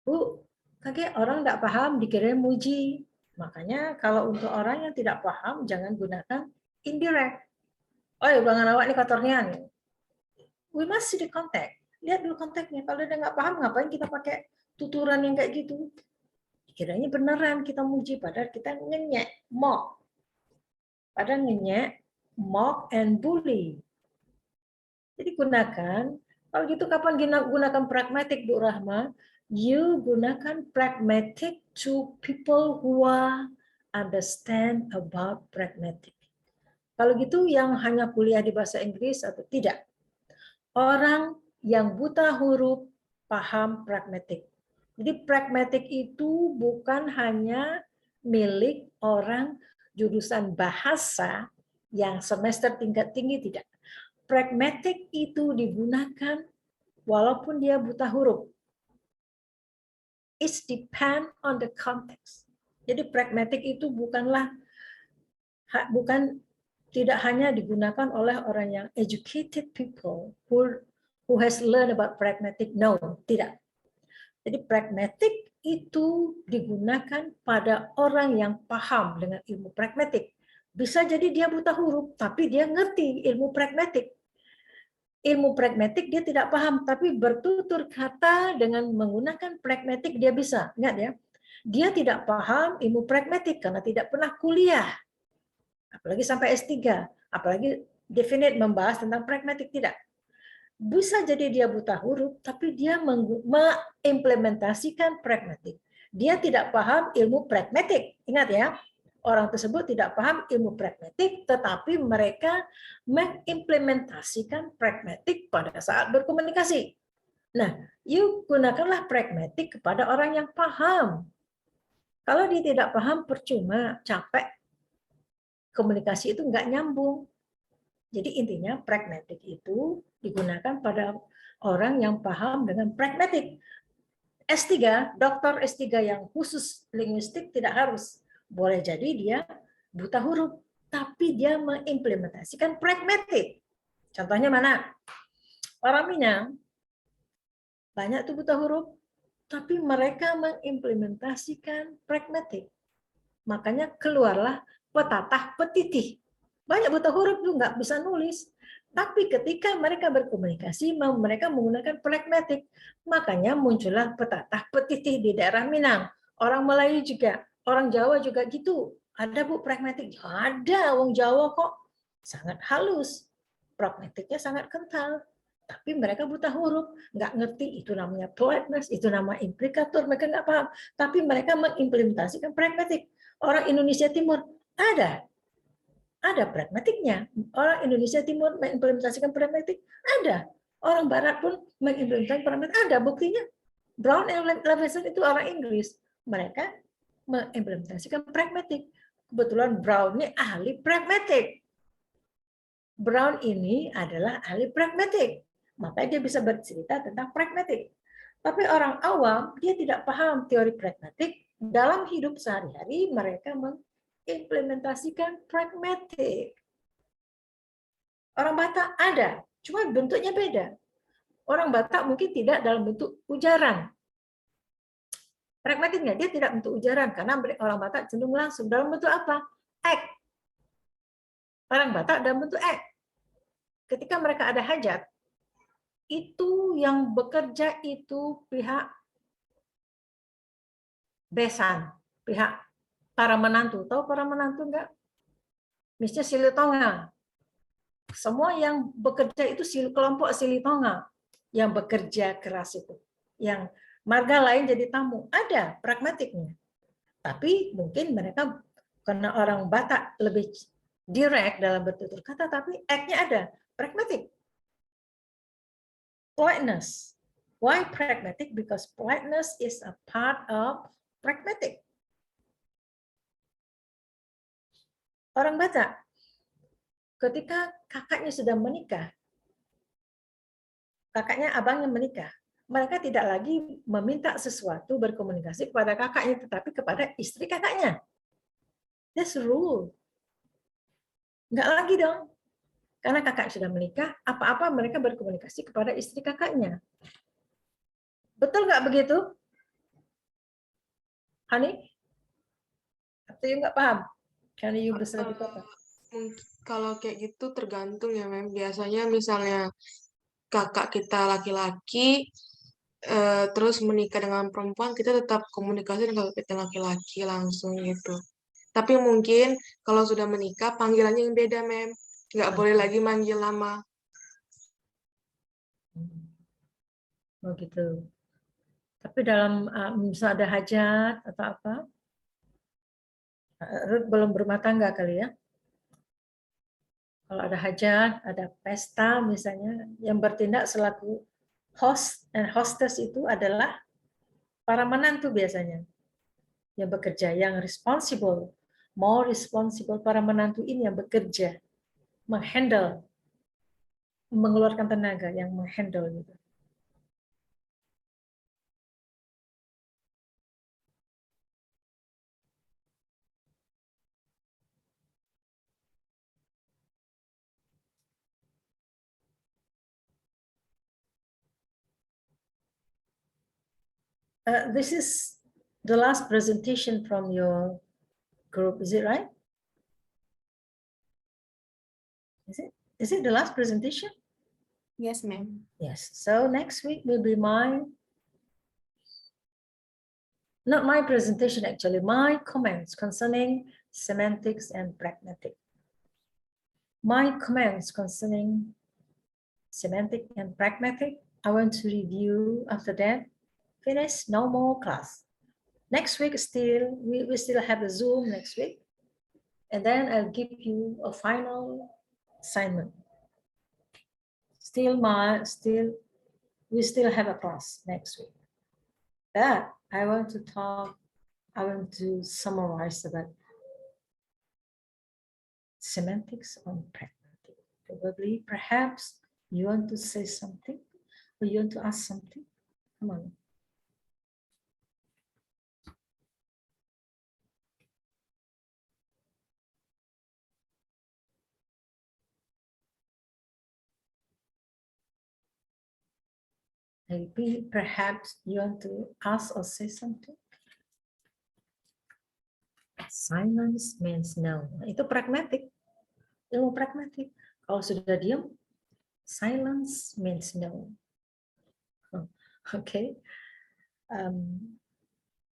Bu, kaget orang tidak paham dikira muji. Makanya kalau untuk orang yang tidak paham jangan gunakan indirect. Oh ya, bangan awak ini kotornya. We must see the context. Lihat dulu konteksnya. Kalau dia nggak paham, ngapain kita pakai tuturan yang kayak gitu? Kiranya beneran kita muji, padahal kita ngenyek, mock. Padahal ngenyek, mock and bully. Jadi gunakan, kalau gitu kapan gunakan pragmatic, Bu Rahma? You gunakan pragmatic to people who understand about pragmatic. Kalau gitu yang hanya kuliah di bahasa Inggris atau tidak? Orang yang buta huruf paham pragmatic. Jadi pragmatic itu bukan hanya milik orang jurusan bahasa yang semester tingkat tinggi, tidak. Pragmatic itu digunakan walaupun dia buta huruf. It depend on the context. Jadi pragmatic itu tidak hanya digunakan oleh orang yang educated people who has learned about pragmatic. No, tidak. Jadi pragmatic itu digunakan pada orang yang paham dengan ilmu pragmatic. Bisa jadi dia buta huruf, tapi dia ngerti ilmu pragmatic. Ilmu pragmatic dia tidak paham, tapi bertutur kata dengan menggunakan pragmatic dia bisa. Ingat ya, dia tidak paham ilmu pragmatic karena tidak pernah kuliah. Apalagi sampai S3, apalagi definite membahas tentang pragmatic, tidak. Bisa jadi dia buta huruf, tapi dia mengimplementasikan pragmatic. Dia tidak paham ilmu pragmatic. Ingat ya, orang tersebut tidak paham ilmu pragmatic, tetapi mereka mengimplementasikan pragmatic pada saat berkomunikasi. Nah, yuk gunakanlah pragmatic kepada orang yang paham. Kalau dia tidak paham, percuma, capek. Komunikasi itu nggak nyambung. Jadi intinya pragmatic itu digunakan pada orang yang paham dengan pragmatic. S3, dokter S3 yang khusus linguistik tidak harus. Boleh jadi dia buta huruf, tapi dia mengimplementasikan pragmatic. Contohnya mana? Orang Minang, banyak tuh buta huruf, tapi mereka mengimplementasikan pragmatic. Makanya keluarlah petatah petitih. Banyak buta huruf tuh nggak bisa nulis. Tapi ketika mereka berkomunikasi, mereka menggunakan pragmatic. Makanya muncullah petatah petitih di daerah Minang. Orang Melayu juga, orang Jawa juga gitu. Ada Bu pragmatic? Ada, orang Jawa kok. Sangat halus. Pragmaticnya sangat kental. Tapi mereka buta huruf, nggak ngerti itu namanya politeness, itu nama implikator, mereka nggak paham. Tapi mereka mengimplementasikan pragmatic. Orang Indonesia Timur ada pragmatiknya. Orang Indonesia Timur mengimplementasikan pragmatik, ada. Orang Barat pun mengimplementasikan pragmatik, ada. Buktinya Brown and Leveson itu orang Inggris. Mereka mengimplementasikan pragmatik. Kebetulan Brown ini ahli pragmatik. Brown ini adalah ahli pragmatik. Makanya dia bisa bercerita tentang pragmatik. Tapi orang awam, dia tidak paham teori pragmatik. Dalam hidup sehari-hari, mereka mengimplementasikan pragmatik. Orang Batak ada, cuma bentuknya beda. Orang Batak mungkin tidak dalam bentuk ujaran. Pragmatiknya dia tidak bentuk ujaran, karena orang Batak cenderung langsung. Dalam bentuk apa? Act. Orang Batak dalam bentuk act. Ketika mereka ada hajat, itu yang bekerja itu pihak besan, pihak para menantu. Tahu para menantu enggak? Misalnya Silitonga. Semua yang bekerja itu kelompok Silitonga yang bekerja keras itu. Yang marga lain jadi tamu. Ada pragmatiknya. Tapi mungkin mereka karena orang Batak lebih direct dalam bertutur kata, tapi act-nya ada, pragmatik. politeness. Why pragmatic? Because politeness is a part of pragmatic. Orang Batak, ketika kakaknya sudah menikah, kakaknya abangnya menikah, mereka tidak lagi meminta sesuatu berkomunikasi kepada kakaknya, tetapi kepada istri kakaknya. That's the rule. Enggak lagi dong. Karena kakak sudah menikah, apa-apa mereka berkomunikasi kepada istri kakaknya. Betul nggak begitu? Hani? Atau you nggak paham? Karena you besar di kota. Kalau kayak gitu tergantung ya, Mem. Biasanya misalnya kakak kita laki-laki, terus menikah dengan perempuan, kita tetap komunikasi dengan kakak kita laki-laki langsung gitu. Tapi mungkin kalau sudah menikah, panggilannya yang beda, Mem. Nggak boleh lagi manggil nama. Oh gitu. Tapi dalam misalnya ada hajat atau apa, Ruth belum berumah tangga kali ya. Kalau ada hajat, ada pesta misalnya, yang bertindak selaku host dan hostess itu adalah para menantu biasanya. Yang bekerja, yang responsible, more responsible, para menantu ini yang bekerja, menghandle, mengeluarkan tenaga, yang menghandle gitu. This is the last presentation from your group, is it right? Is it the last presentation? Yes, ma'am. Yes. So next week will be not my presentation actually, my comments concerning semantics and pragmatic. My comments concerning semantic and pragmatic, I want to review after that. Finish, no more class. Next week still, we still have a Zoom next week. And then I'll give you a final assignment. We still have a class next week. But I want to summarize about semantics on pragmatic. Probably, perhaps you want to say something or you want to ask something. Come on. Maybe perhaps you want to ask or say something. Silence means no. Itu pragmatic. Ilmu pragmatic. Kalau sudah diam, silence means no. Okay.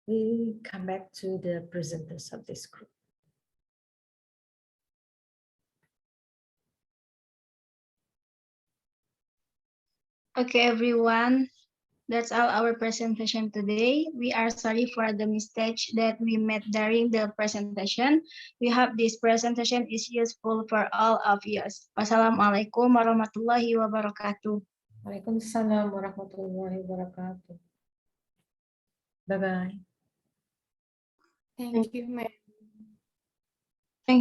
We come back to the presenters of this group. Okay, everyone. That's all our presentation today. We are sorry for the mistakes that we made during the presentation. We hope this presentation is useful for all of you. Wassalamualaikum warahmatullahi wabarakatuh. Waalaikumsalam warahmatullahi wabarakatuh. Bye-bye. Thank you, ma'am. Thank you.